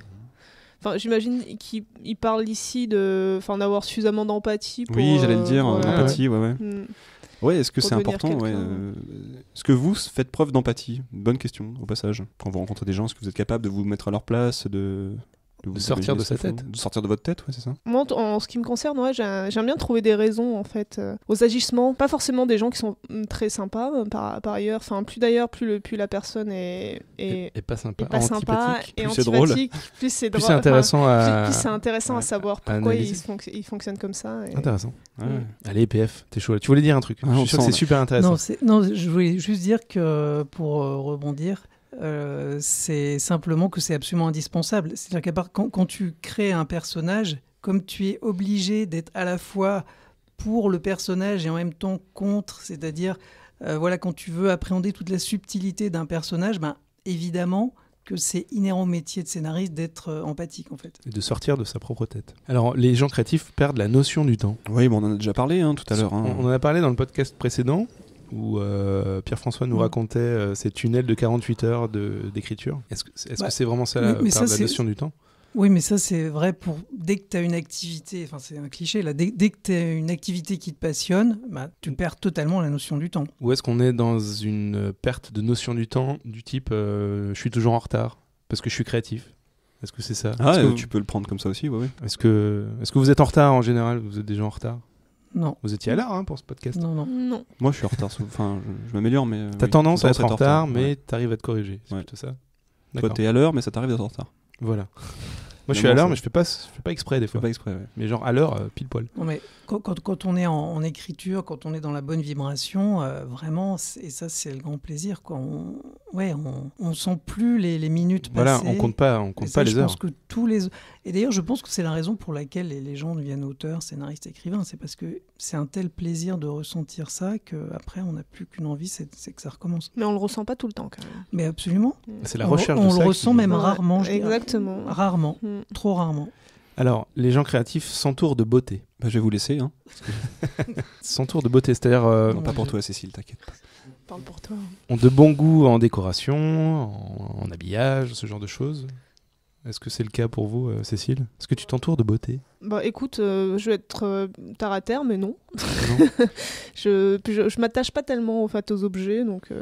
Enfin, j'imagine qu'il parle ici d'avoir suffisamment d'empathie pour... Oui, j'allais le dire, voilà. l'empathie, ouais. Mm. Ouais, est-ce que Pour c'est devenir important ouais, quelqu'un. Est-ce que vous faites preuve d'empathie ? Bonne question, au passage. Quand vous rencontrez des gens, est-ce que vous êtes capable de vous mettre à leur place, de vous sortir de sa imaginer ce qu'ils tête. font ? De sortir de votre tête, ouais, c'est ça. Moi, en ce qui me concerne, ouais, j'aime bien trouver des raisons en fait aux agissements. Pas forcément des gens qui sont très sympas par ailleurs. Enfin, plus la personne est Et pas sympa, est pas sympa antipathique. et plus c'est drôle. antipathique, plus c'est Plus drôle. c'est intéressant Enfin, à... plus c'est intéressant à savoir à pourquoi analyser. il fonctionne comme ça. Et... Intéressant. Ouais. Allez, PF, t'es chaud là. Tu voulais dire un truc ? Ah, Je on suis sûr que sent, c'est là. super intéressant. Non, je voulais juste dire que pour rebondir, c'est simplement que c'est absolument indispensable. C'est-à-dire quand tu crées un personnage, comme tu es obligé d'être à la fois pour le personnage et en même temps contre, c'est-à-dire quand tu veux appréhender toute la subtilité d'un personnage, évidemment que c'est inhérent au métier de scénariste d'être empathique en fait. Et de sortir de sa propre tête. Alors, les gens créatifs perdent la notion du temps. Oui, bon, on en a déjà parlé tout à l'heure. hein. On en a parlé dans le podcast précédent, où Pierre-François nous racontait ces tunnels de 48 heures d'écriture. Est-ce que c'est vraiment ça, la notion du temps ? Oui, mais ça, c'est vrai pour dès que tu as une activité, enfin, c'est un cliché, là, dès que tu as une activité qui te passionne, tu perds totalement la notion du temps. Ou est-ce qu'on est dans une perte de notion du temps du type je suis toujours en retard parce que je suis créatif ? Est-ce que c'est ça ? Tu peux le prendre comme ça aussi, oui. Est-ce que vous êtes en retard en général ? Vous êtes déjà en retard ? Non. Vous étiez à l'heure pour ce podcast ? Non. Moi, je suis en retard. Enfin, je m'améliore, mais... T'as tendance à être en retard, mais t'arrives à te corriger. C'est plutôt ça ? Toi, t'es à l'heure, mais ça t'arrive d'être en retard. Voilà. Moi, je suis à l'heure, mais je fais pas exprès des fois. Pas exprès, ouais. Mais genre à l'heure, pile poil. Non, mais quand on est en écriture, quand on est dans la bonne vibration, vraiment, et ça, c'est le grand plaisir, quoi. On sent plus les minutes passées. Voilà, on compte pas les heures. Je pense que et d'ailleurs, je pense que c'est la raison pour laquelle les gens deviennent auteurs, scénaristes, écrivains. C'est parce que c'est un tel plaisir de ressentir ça qu'après, on n'a plus qu'une envie, c'est que ça recommence. Mais on le ressent pas tout le temps, quand même. Mais absolument. C'est la recherche de on ça. On le ressent même rarement. Exactement. Rarement. Trop rarement. Alors, les gens créatifs s'entourent de beauté. Je vais vous laisser. S'entourent de beauté, c'est-à-dire... Non, pas pour toi, Cécile, t'inquiète pas. Parle pour toi. Ont de bon goût en décoration, en habillage, ce genre de choses. Est-ce que c'est le cas pour vous, Cécile ? Est-ce que tu t'entoures de beauté ? Écoute, je vais être terre à terre, mais non. Non. je m'attache pas tellement aux objets, donc...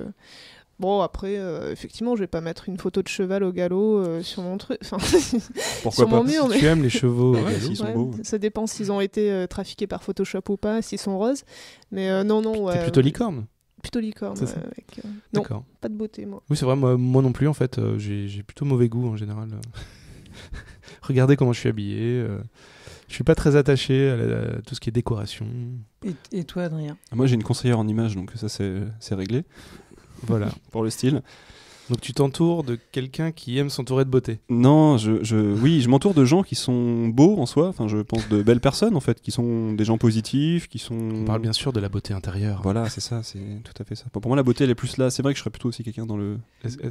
Bon, après, effectivement, je vais pas mettre une photo de cheval au galop sur mon truc. Pourquoi sur pas mon mur, Si tu aimes les chevaux, s'ils sont beaux. Ça dépend s'ils ont été trafiqués par Photoshop ou pas, s'ils sont roses. Mais non. T'es plutôt licorne ? Plutôt licorne. C'est ça. Non, D'accord. pas de beauté, moi. Oui, c'est vrai, moi non plus, en fait. J'ai plutôt mauvais goût, en général. Regardez comment je suis habillé. Je suis pas très attaché à tout ce qui est décoration. Et toi, Adrien ? Moi, j'ai une conseillère en images, donc ça, c'est réglé. Voilà. Pour le style. Donc tu t'entoures de quelqu'un qui aime s'entourer de beauté. Non, je m'entoure de gens qui sont beaux en soi. Enfin, je pense de belles personnes en fait, qui sont des gens positifs, qui sont. On parle bien sûr de la beauté intérieure. Voilà, c'est ça, c'est tout à fait ça. Pour moi, la beauté elle est plus là. C'est vrai que je serais plutôt aussi quelqu'un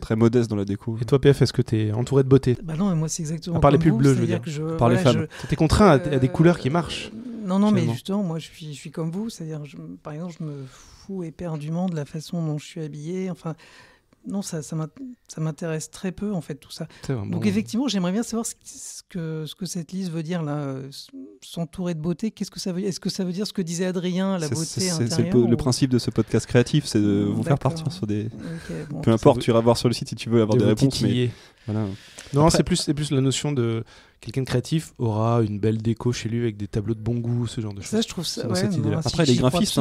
très modeste dans la déco. Et toi, PF, est-ce que t'es entouré de beauté ? Non, mais moi c'est exactement. À part les comme pubs vous, bleues, je veux c'est-à-dire dire. que Par les femmes. T'es contraint à des couleurs qui marchent. Non, mais finalement. justement, moi je suis comme vous. C'est-à-dire, par exemple, je me fous éperdument de la façon dont je suis habillé. Enfin. Non, ça m'intéresse très peu en fait tout ça. Donc effectivement, j'aimerais bien savoir ce que cette liste veut dire là, s'entourer de beauté. Qu'est-ce que ça veut dire ? Est-ce que ça veut dire ce que disait Adrien, la beauté intérieure ? C'est le principe de ce podcast créatif, c'est de vous faire partir sur des. Peu importe, tu iras voir sur le site si tu veux avoir des réponses. Mais voilà. Non, après... c'est plus la notion de quelqu'un de créatif aura une belle déco chez lui avec des tableaux de bon goût, ce genre de choses. Ça, je trouve ça. Dans cette idée-là. Après, les graphistes,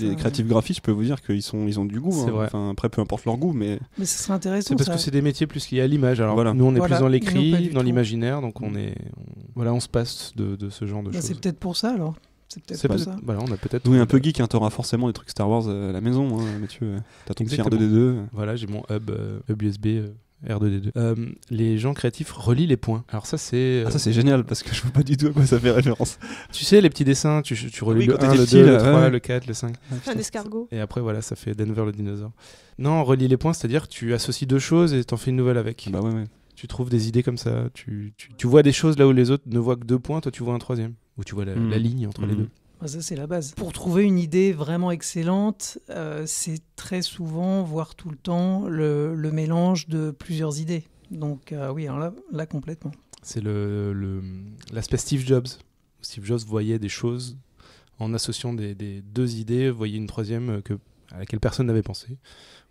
les créatifs graphistes, je peux vous dire qu'ils ont du goût. C'est vrai. Enfin, après, peu importe leur goût, mais. Mais ce serait intéressant. C'est parce que c'est des métiers plus liés à l'image. Alors nous, on est plus dans l'écrit, dans l'imaginaire, donc on se passe de ce genre de choses. C'est peut-être pour ça alors. C'est pour ça. Voilà, on a peut-être. Oui, un peu geek, t'auras forcément des trucs Star Wars à la maison, Mathieu. T'as ton petit R2D2. Voilà, j'ai mon hub USB. R2D2. Les gens créatifs relient les points. Alors ça c'est... ça c'est génial parce que je vois pas du tout à quoi ça fait référence. Tu sais les petits dessins, tu relis le 1, le 2, le 3, le 4, le 5. Un escargot. Et après voilà, ça fait Denver le dinosaure. Non, relie les points, c'est-à-dire que tu associes deux choses et t'en fais une nouvelle avec. Bah ouais. Tu trouves des idées comme ça. Tu vois des choses là où les autres ne voient que deux points, toi tu vois un troisième. Ou tu vois la ligne entre les deux. Ça, c'est la base. Pour trouver une idée vraiment excellente, c'est très souvent, voire tout le temps, le mélange de plusieurs idées. Donc oui, alors là complètement. C'est l'aspect Steve Jobs. Steve Jobs voyait des choses en associant des deux idées, voyait une troisième à laquelle personne n'avait pensé.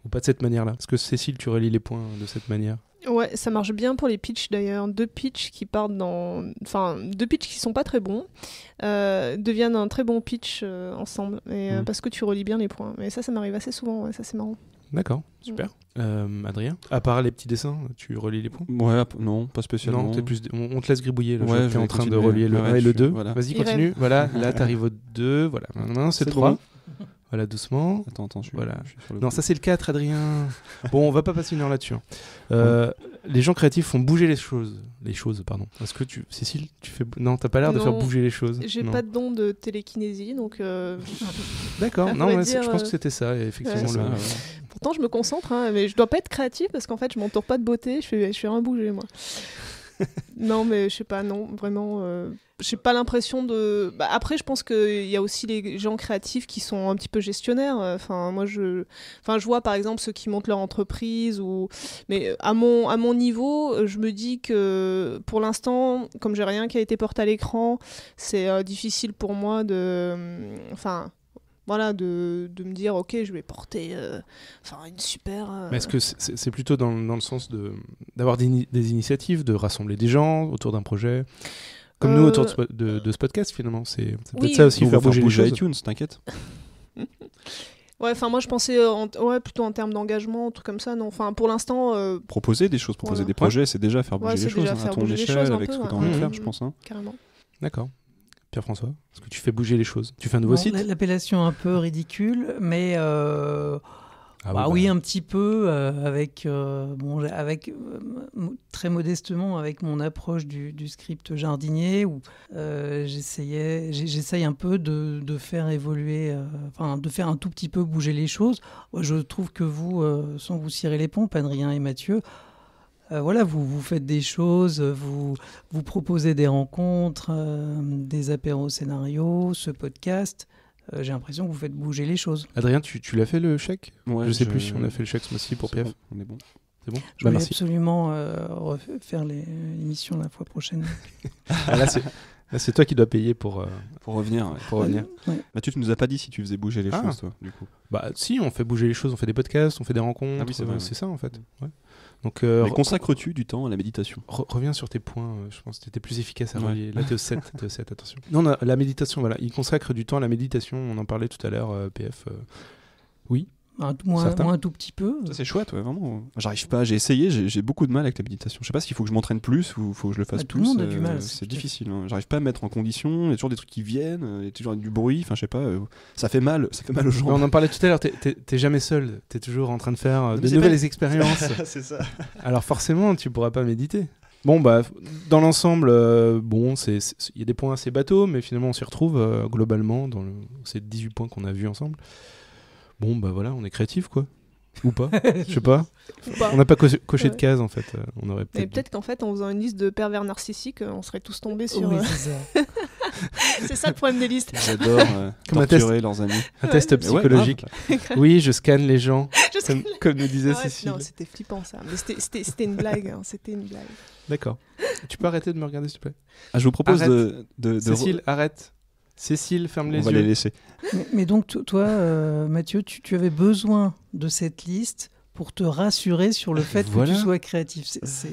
Ou pas de cette manière-là. Est-ce que Cécile, tu relis les points de cette manière ? Ouais, ça marche bien pour les pitchs d'ailleurs. Deux pitchs qui sont pas très bons deviennent un très bon pitch ensemble. Parce que tu relis bien les points. Mais ça m'arrive assez souvent. Ouais, ça c'est marrant. D'accord, super. Adrien, à part les petits dessins, tu relis les points ? Ouais, non, pas spécialement. Non, on te laisse gribouiller. Ouais, tu es en train de relier le 1 et le 2. Voilà. Vas-y, continue. Voilà, là, t'arrives au 2. Voilà, maintenant, c'est 3. Bon. Voilà, doucement. Attends, je suis sur le non, ça c'est le 4, Adrien. Bon, on va pas passer une heure là-dessus. Les gens créatifs font bouger les choses. Pardon. Est-ce que Cécile, tu fais... Non, t'as pas l'air de faire bouger les choses. J'ai pas de don de télékinésie, donc... D'accord, non, mais je pense que c'était ça, effectivement. Pourtant, je me concentre, mais je dois pas être créative, parce qu'en fait, je m'entoure pas de beauté, je fais rien bouger, moi. Non, mais je sais pas, non, vraiment. J'ai pas l'impression de. Bah, après, je pense qu'il y a aussi les gens créatifs qui sont un petit peu gestionnaires. Enfin, moi, je vois par exemple ceux qui montent leur entreprise. Mais à mon niveau, je me dis que pour l'instant, comme j'ai rien qui a été porté à l'écran, c'est difficile pour moi de. Voilà, de me dire, ok, je vais porter une super... Mais est-ce que c'est plutôt dans le sens d'avoir des initiatives, de rassembler des gens autour d'un projet comme nous autour de ce podcast finalement, c'est peut-être oui, ça aussi, Nous, on faire va faire bouger les bouger choses. iTunes, t'inquiète. Ouais, moi je pensais plutôt en termes d'engagement, un truc comme ça, non. Enfin, pour l'instant... Proposer des choses, proposer Voilà. des projets, c'est déjà faire bouger Ouais, les c'est choses déjà à faire ton bouger les échelle, choses un avec ce peu, que t'as ouais. envie de faire, je pense. Carrément. D'accord. Pierre-François, est-ce que tu fais bouger les choses? Tu fais un nouveau Bon, site? l'appellation un peu ridicule, mais oui, un petit peu avec très modestement avec mon approche du script jardinier où j'essaye un peu de faire évoluer, de faire un tout petit peu bouger les choses. Je trouve que vous, sans vous cirer les pompes, Adrien et Mathieu, vous faites des choses, vous proposez des rencontres, des apéros scénarios, ce podcast. J'ai l'impression que vous faites bouger les choses. Adrien, tu l'as fait le chèque? Ouais, Je sais plus si on a fait le chèque ce mois-ci pour C'est PF. bon, on est bon. C'est bon? Je voulais Merci. absolument refaire l'émission la fois prochaine. Ah, là, c'est toi qui dois payer pour revenir. Ouais. pour revenir. Ouais. Mathieu, tu nous as pas dit si tu faisais bouger les Ah. choses, toi, du coup. Bah si, on fait bouger les choses, on fait des podcasts, on fait des rencontres, Ah oui, c'est vrai, c'est ça en fait. Ouais. Donc Mais consacres-tu du temps à la méditation? reviens sur tes points, je pense que tu étais plus efficace à Ouais. relier. Là t'es au 7, attention. Non, la méditation, voilà, il consacre du temps à la méditation, on en parlait tout à l'heure, PF. Oui. Moi, Certains. un tout petit peu. Ça, c'est chouette, ouais, vraiment. J'arrive pas, j'ai essayé, j'ai beaucoup de mal avec la méditation. Je sais pas s'il faut que je m'entraîne plus ou faut que je le fasse Tout plus. le monde a du mal, C'est difficile. Hein. J'arrive pas à me mettre en condition, il y a toujours des trucs qui viennent, il y a toujours du bruit, enfin je sais pas, ça fait mal aux jambes. On en parlait tout à l'heure, t'es jamais seul, t'es toujours en train de faire Mais de c'est nouvelles pas- expériences. C'est ça. Alors forcément, tu pourras pas méditer. Bon, bah, dans l'ensemble, il y a des points assez bateaux, mais finalement, on s'y retrouve globalement dans ces 18 points qu'on a vus ensemble. Bon, bah voilà, on est créatif, quoi. Ou pas? Je sais pas. On n'a pas coché de cases, en fait. On aurait Et peut-être... peut-être qu'en fait, en faisant une liste de pervers narcissiques, on serait tous tombés sur... Oui, c'est ça. C'est ça le problème des listes. J'adore Comme un torturer leurs amis. Un test Mais ouais, psychologique. Oui, je scanne les gens, Je sais- comme nous disait Ouais, Cécile. non, c'était flippant ça. Mais c'était une blague. Hein. C'était une blague. D'accord. Tu peux arrêter de me regarder, s'il te plaît? Ah, je vous propose Arrête. de Cécile, arrête. Cécile, ferme on les va yeux. les laisser. Mais donc, toi, Mathieu, tu avais besoin de cette liste pour te rassurer sur le fait Voilà. que tu sois créatif. C'est...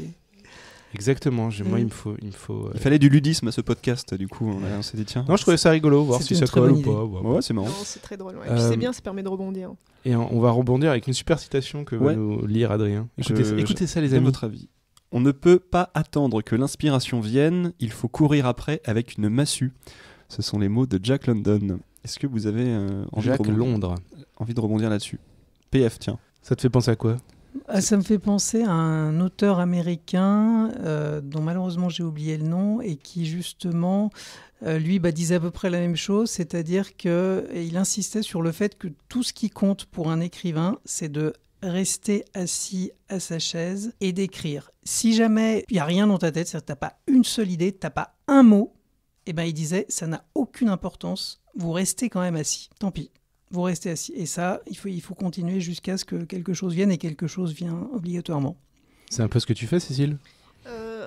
Exactement. Moi, Mm. il me faut. Il fallait du ludisme à ce podcast, du coup, on s'est dit tiens. Non, je trouvais ça rigolo, voir C'est si une ça très colle bonne ou pas. idée. Ouais. Ouais, c'est marrant. Non, c'est très drôle. Ouais. Et puis c'est bien, ça permet de rebondir. Et on va rebondir avec une super citation que va Ouais. nous lire Adrien. Écoutez ça, les J'aime amis. votre avis. On ne peut pas attendre que l'inspiration vienne, il faut courir après avec une massue. Ce sont les mots de Jack London. Est-ce que vous avez Jacques Londres. envie de rebondir là-dessus? PF, tiens. Ça te fait penser à quoi? Ça me fait penser à un auteur américain dont malheureusement j'ai oublié le nom et qui justement, lui, disait à peu près la même chose, c'est-à-dire qu'il insistait sur le fait que tout ce qui compte pour un écrivain, c'est de rester assis à sa chaise et d'écrire. Si jamais il n'y a rien dans ta tête, c'est-à-dire que tu n'as pas une seule idée, tu n'as pas un mot, il disait, ça n'a aucune importance, vous restez quand même assis, tant pis. Vous restez assis. Et ça, il faut continuer jusqu'à ce que quelque chose vienne, et quelque chose vient obligatoirement. C'est un peu ce que tu fais, Cécile?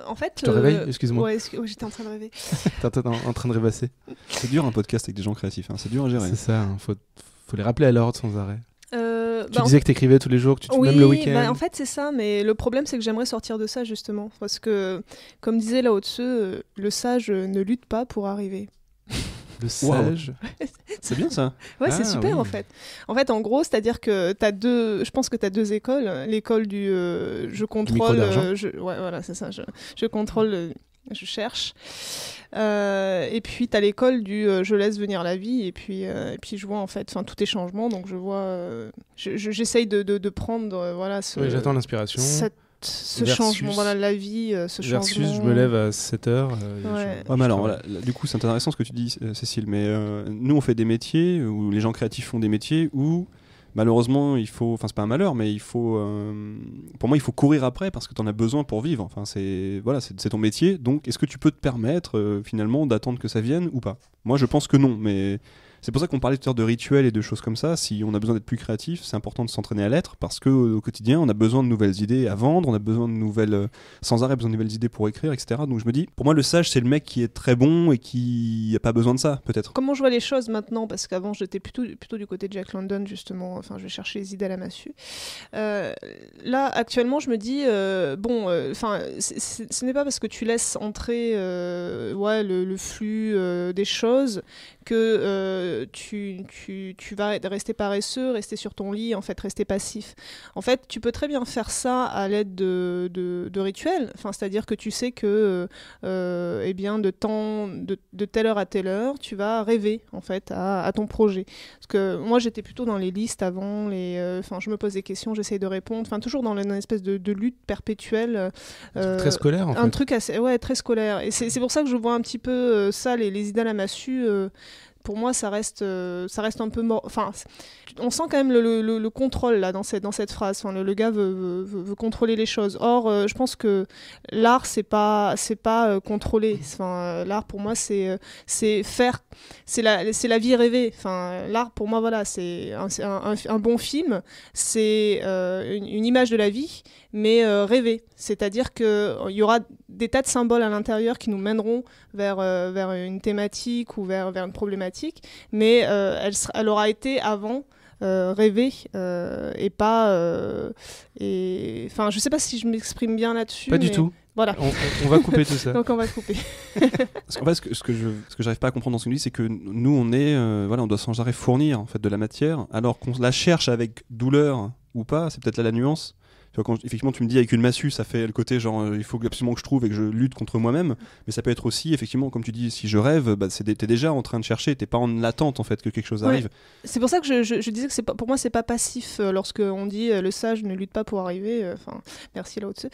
En fait, Tu te réveilles? Excuse-moi. Ouais, j'étais en train de rêver. T'es en train de rêvasser. C'est dur un podcast avec des gens créatifs, hein. C'est dur à gérer. C'est ça, hein. Faut les rappeler à l'ordre sans arrêt. Tu En disais que t'écrivais tous les jours, que Oui, même le week-end. en fait c'est ça, mais le problème c'est que j'aimerais sortir de ça justement, parce que comme disait Lao Tzu, le sage ne lutte pas pour arriver. Le sage. C'est bien ça. Ouais, Ah, c'est super oui. en fait. En fait, en gros, c'est-à-dire que je pense que tu as deux écoles. L'école du je contrôle, micro d'argent. ouais, voilà, c'est ça. Je contrôle, je cherche. Et puis tu as l'école du je laisse venir la vie. Et puis je vois en fait, tout est changement. Donc je vois, j'essaye de prendre, voilà, Oui, j'attends l'inspiration. ce Versus- changement, voilà, la vie, ce Versus, changement. je me lève à 7h. Ouais. Ouais, mais alors, voilà, du coup, c'est intéressant ce que tu dis, Cécile. Mais nous, on fait des métiers où les gens créatifs font des métiers où malheureusement, c'est pas un malheur, mais pour moi, il faut courir après parce que tu en as besoin pour vivre. Enfin, c'est ton métier. Donc, est-ce que tu peux te permettre finalement d'attendre que ça vienne ou pas ? Moi, je pense que non, mais c'est pour ça qu'on parlait tout à l'heure de rituels et de choses comme ça. Si on a besoin d'être plus créatif, c'est important de s'entraîner à l'être parce qu'au quotidien, on a besoin de nouvelles idées à vendre, on a besoin de sans arrêt besoin de nouvelles idées pour écrire, etc. Donc je me dis, pour moi, le sage, c'est le mec qui est très bon et qui n'a pas besoin de ça, peut-être. Comment je vois les choses maintenant, parce qu'avant j'étais plutôt du côté de Jack London justement, enfin je vais chercher les idées à la massue. Là actuellement je me dis, ce n'est pas parce que tu laisses entrer le flux des choses que tu vas rester paresseux, rester sur ton lit, en fait, rester passif. En fait, tu peux très bien faire ça à l'aide de rituels, enfin, c'est-à-dire que tu sais que de telle heure à telle heure, tu vas rêver, en fait, à ton projet. Parce que moi, j'étais plutôt dans les listes avant, je me pose des questions, j'essaye de répondre, enfin, toujours dans une espèce de lutte perpétuelle. Très scolaire, en fait. Un truc assez, très scolaire. Et c'est pour ça que je vois un petit peu ça, les idées à la massue. Pour moi, ça reste un peu mort. Enfin, on sent quand même le contrôle là dans cette phrase. Enfin, le gars veut contrôler les choses. Or, je pense que l'art, c'est pas contrôler. Enfin, l'art pour moi, c'est faire. C'est la vie rêvée. Enfin, l'art pour moi, voilà, c'est un bon film. C'est une image de la vie, mais rêvée. C'est-à-dire que il y aura des tas de symboles à l'intérieur qui nous mèneront vers une thématique ou vers une problématique, mais elle aura été avant rêvée et pas... Enfin, je sais pas si je m'exprime bien là-dessus. Pas du tout. Voilà. On va couper tout ça. Donc on va couper. Parce qu'en fait, ce que j'arrive pas à comprendre dans ce que tu dis, c'est que nous, on doit sans arrêt fournir en fait, de la matière, alors qu'on la cherche avec douleur ou pas, c'est peut-être là la nuance. Quand effectivement tu me dis avec une massue, ça fait le côté genre il faut absolument que je trouve et que je lutte contre moi-même, mais ça peut être aussi effectivement comme tu dis, si je rêve, t'es déjà en train de chercher, t'es pas en attente en fait que quelque chose arrive. C'est pour ça que je disais que pour moi c'est pas passif lorsque on dit le sage ne lutte pas pour arriver. Enfin, merci là au-dessus.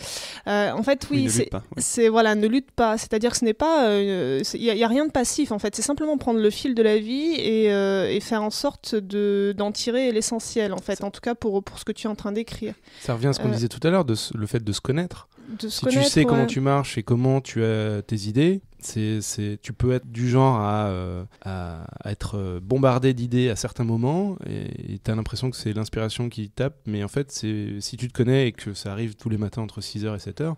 En fait oui, c'est voilà, ne lutte pas, c'est-à-dire que ce n'est pas, il y a rien de passif en fait, c'est simplement prendre le fil de la vie et faire en sorte d'en tirer l'essentiel en fait, en tout cas pour ce que tu es en train d'écrire. Ça revient à ce qu'on disait tout à l'heure, le fait de se connaître. Tu sais comment tu marches et comment tu as tes idées, tu peux être du genre à être bombardé d'idées à certains moments et tu as l'impression que c'est l'inspiration qui tape, mais en fait, si tu te connais et que ça arrive tous les matins entre 6h et 7h,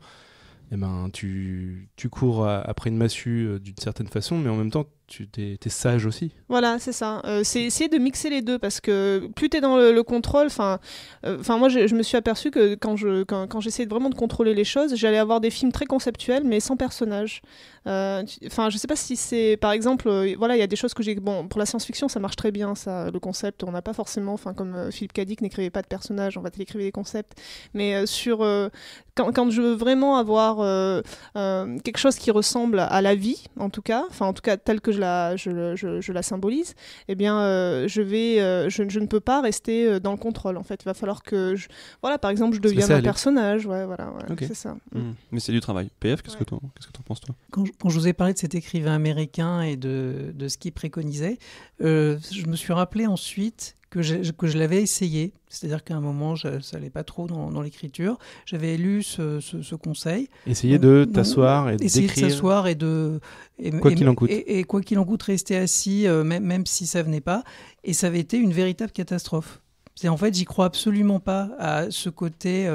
eh ben, tu cours après une massue d'une certaine façon, mais en même temps, t'es sage aussi. Voilà, c'est ça. C'est essayer de mixer les deux, parce que plus t'es dans le contrôle, moi je me suis aperçu que quand j'essayais vraiment de contrôler les choses, j'allais avoir des films très conceptuels, mais sans personnages. Je sais pas si c'est, par exemple, il y a des choses que j'ai... Bon, pour la science-fiction, ça marche très bien, ça, le concept. On n'a pas forcément, comme Philippe K. Dick n'écrivait pas de personnages, on va télécrire des concepts. Mais quand je veux vraiment avoir quelque chose qui ressemble à la vie, en tout cas telle que je la symbolise, eh bien, je ne peux pas rester dans le contrôle. En fait, il va falloir que par exemple, je devienne un personnage. Okay. C'est ça. Mais c'est du travail. PF, qu'est-ce que t'en penses, toi ? Quand je vous ai parlé de cet écrivain américain et de ce qu'il préconisait, je me suis rappelé ensuite que je l'avais essayé. C'est-à-dire qu'à un moment, ça n'allait pas trop dans l'écriture. J'avais lu ce conseil. Essayer de t'asseoir et d'écrire. Essayer de s'asseoir quoi qu'il en coûte. Et quoi qu'il en coûte, rester assis, même si ça venait pas. Et ça avait été une véritable catastrophe. En fait, j'y crois absolument pas à ce côté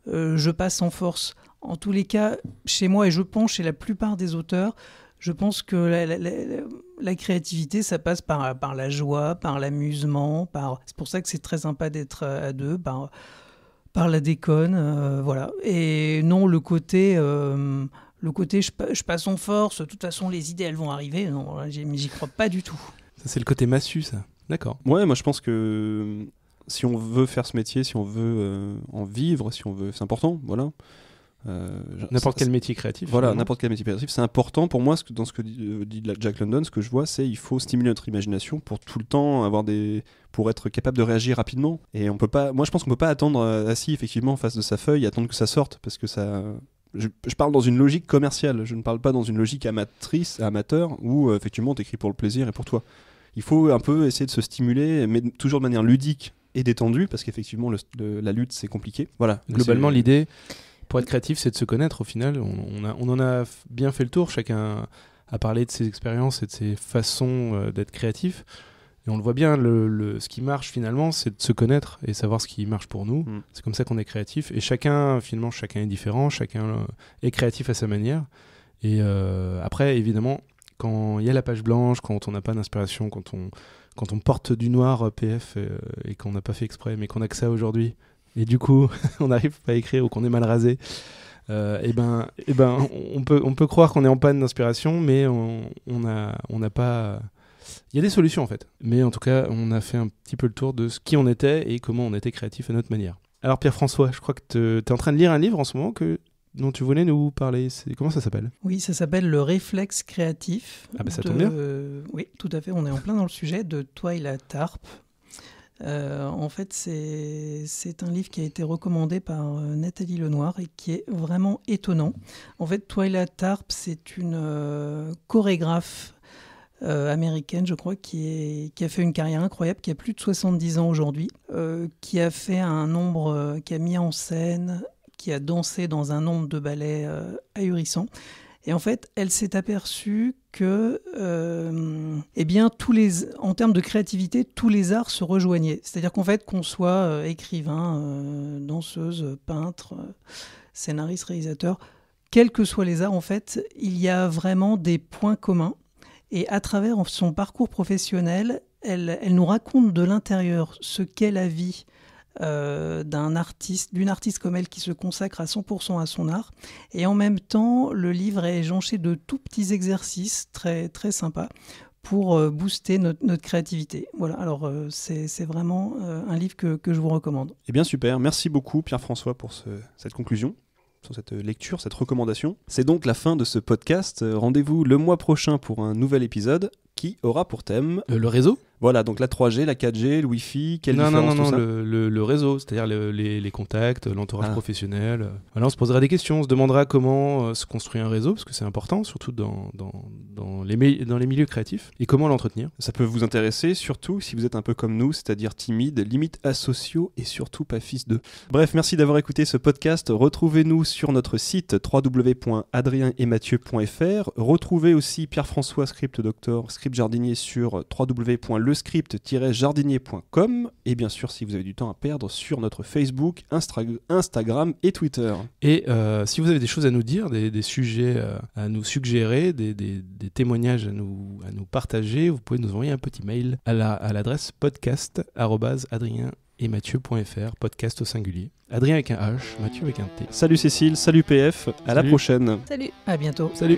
je passe en force. En tous les cas, chez moi, et je pense chez la plupart des auteurs, je pense que la créativité, ça passe par la joie, par l'amusement, c'est pour ça que c'est très sympa d'être à deux, par la déconne, voilà. Et non, le côté je passe en force, de toute façon les idées elles vont arriver, non, j'y crois pas du tout. Ça, c'est le côté massue, ça. D'accord. Ouais, moi je pense que si on veut faire ce métier, si on veut en vivre, c'est important, voilà. N'importe quel métier créatif. Voilà, n'importe quel métier créatif. C'est important pour moi, dans ce que dit Jack London, ce que je vois, c'est qu'il faut stimuler notre imagination pour tout le temps pour être capable de réagir rapidement. Et on peut pas, moi je pense qu'on peut pas attendre assis effectivement en face de sa feuille et attendre que ça sorte, parce que ça... Je parle dans une logique commerciale, je ne parle pas dans une logique amateur, où effectivement t'écris pour le plaisir et pour toi. Il faut un peu essayer de se stimuler, mais toujours de manière ludique. et détendu, parce qu'effectivement, la lutte, c'est compliqué. Voilà. Globalement, l'idée, pour être créatif, c'est de se connaître au final. On en a bien fait le tour, chacun a parlé de ses expériences et de ses façons d'être créatif. Et on le voit bien, ce qui marche finalement, c'est de se connaître et savoir ce qui marche pour nous. C'est comme ça qu'on est créatif. Et chacun est différent, chacun est créatif à sa manière. Et après, évidemment, quand il y a la page blanche, quand on n'a pas d'inspiration, quand on porte du noir PF et qu'on n'a pas fait exprès, mais qu'on a que ça aujourd'hui, et du coup, on n'arrive pas à écrire ou qu'on est mal rasé, on peut croire qu'on est en panne d'inspiration, mais on n'a pas... Il y a des solutions en fait, mais en tout cas, on a fait un petit peu le tour de qui on était et comment on était créatif à notre manière. Alors Pierre-François, je crois que tu es en train de lire un livre en ce moment dont tu voulais nous parler. Comment ça s'appelle ? Oui, ça s'appelle Le réflexe créatif. Ah ben ça tombe bien. Oui, tout à fait, on est en plein dans le sujet, de Twyla Tharp. En fait, c'est un livre qui a été recommandé par Nathalie Lenoir et qui est vraiment étonnant. En fait, Twyla Tharp, c'est une chorégraphe américaine, je crois, qui a fait une carrière incroyable, qui a plus de 70 ans aujourd'hui, qui a fait qui a mis en scène, qui a dansé dans un nombre de ballets ahurissants. Et en fait, elle s'est aperçue que, en termes de créativité, tous les arts se rejoignaient. C'est-à-dire qu'en fait, qu'on soit écrivain, danseuse, peintre, scénariste, réalisateur, quels que soient les arts, en fait, il y a vraiment des points communs. Et à travers son parcours professionnel, elle nous raconte de l'intérieur ce qu'est la vie d'une artiste comme elle qui se consacre à 100% à son art. Et en même temps, le livre est jonché de tout petits exercices très, très sympas pour booster notre créativité. Voilà, alors c'est vraiment un livre que je vous recommande. Eh bien super, merci beaucoup Pierre-François pour cette conclusion, sur cette lecture, cette recommandation. C'est donc la fin de ce podcast. Rendez-vous le mois prochain pour un nouvel épisode qui aura pour thème... le réseau ? Voilà, donc la 3G, la 4G, le Wi-Fi, quelle différence tout ça ? le réseau, c'est-à-dire les contacts, l'entourage professionnel. Voilà, on se posera des questions, on se demandera comment se construit un réseau, parce que c'est important, surtout dans les milieux créatifs, et comment l'entretenir. Ça peut vous intéresser, surtout si vous êtes un peu comme nous, c'est-à-dire timide, limite asociaux et surtout pas fils d'eux. Bref, merci d'avoir écouté ce podcast. Retrouvez-nous sur notre site www.adrienetetmathieu.fr. Retrouvez aussi Pierre-François, script doctor, script jardinier sur www.lescript-jardinier.com et bien sûr, si vous avez du temps à perdre, sur notre Facebook, Instagram et Twitter. Et si vous avez des choses à nous dire, des sujets à nous suggérer, des témoignages à nous partager, vous pouvez nous envoyer un petit mail à l'adresse podcast@adrienetetmathieu.fr, podcast au singulier. Adrien avec un H, Mathieu avec un T. Salut Cécile, salut PF, à la prochaine. Salut. À bientôt. Salut.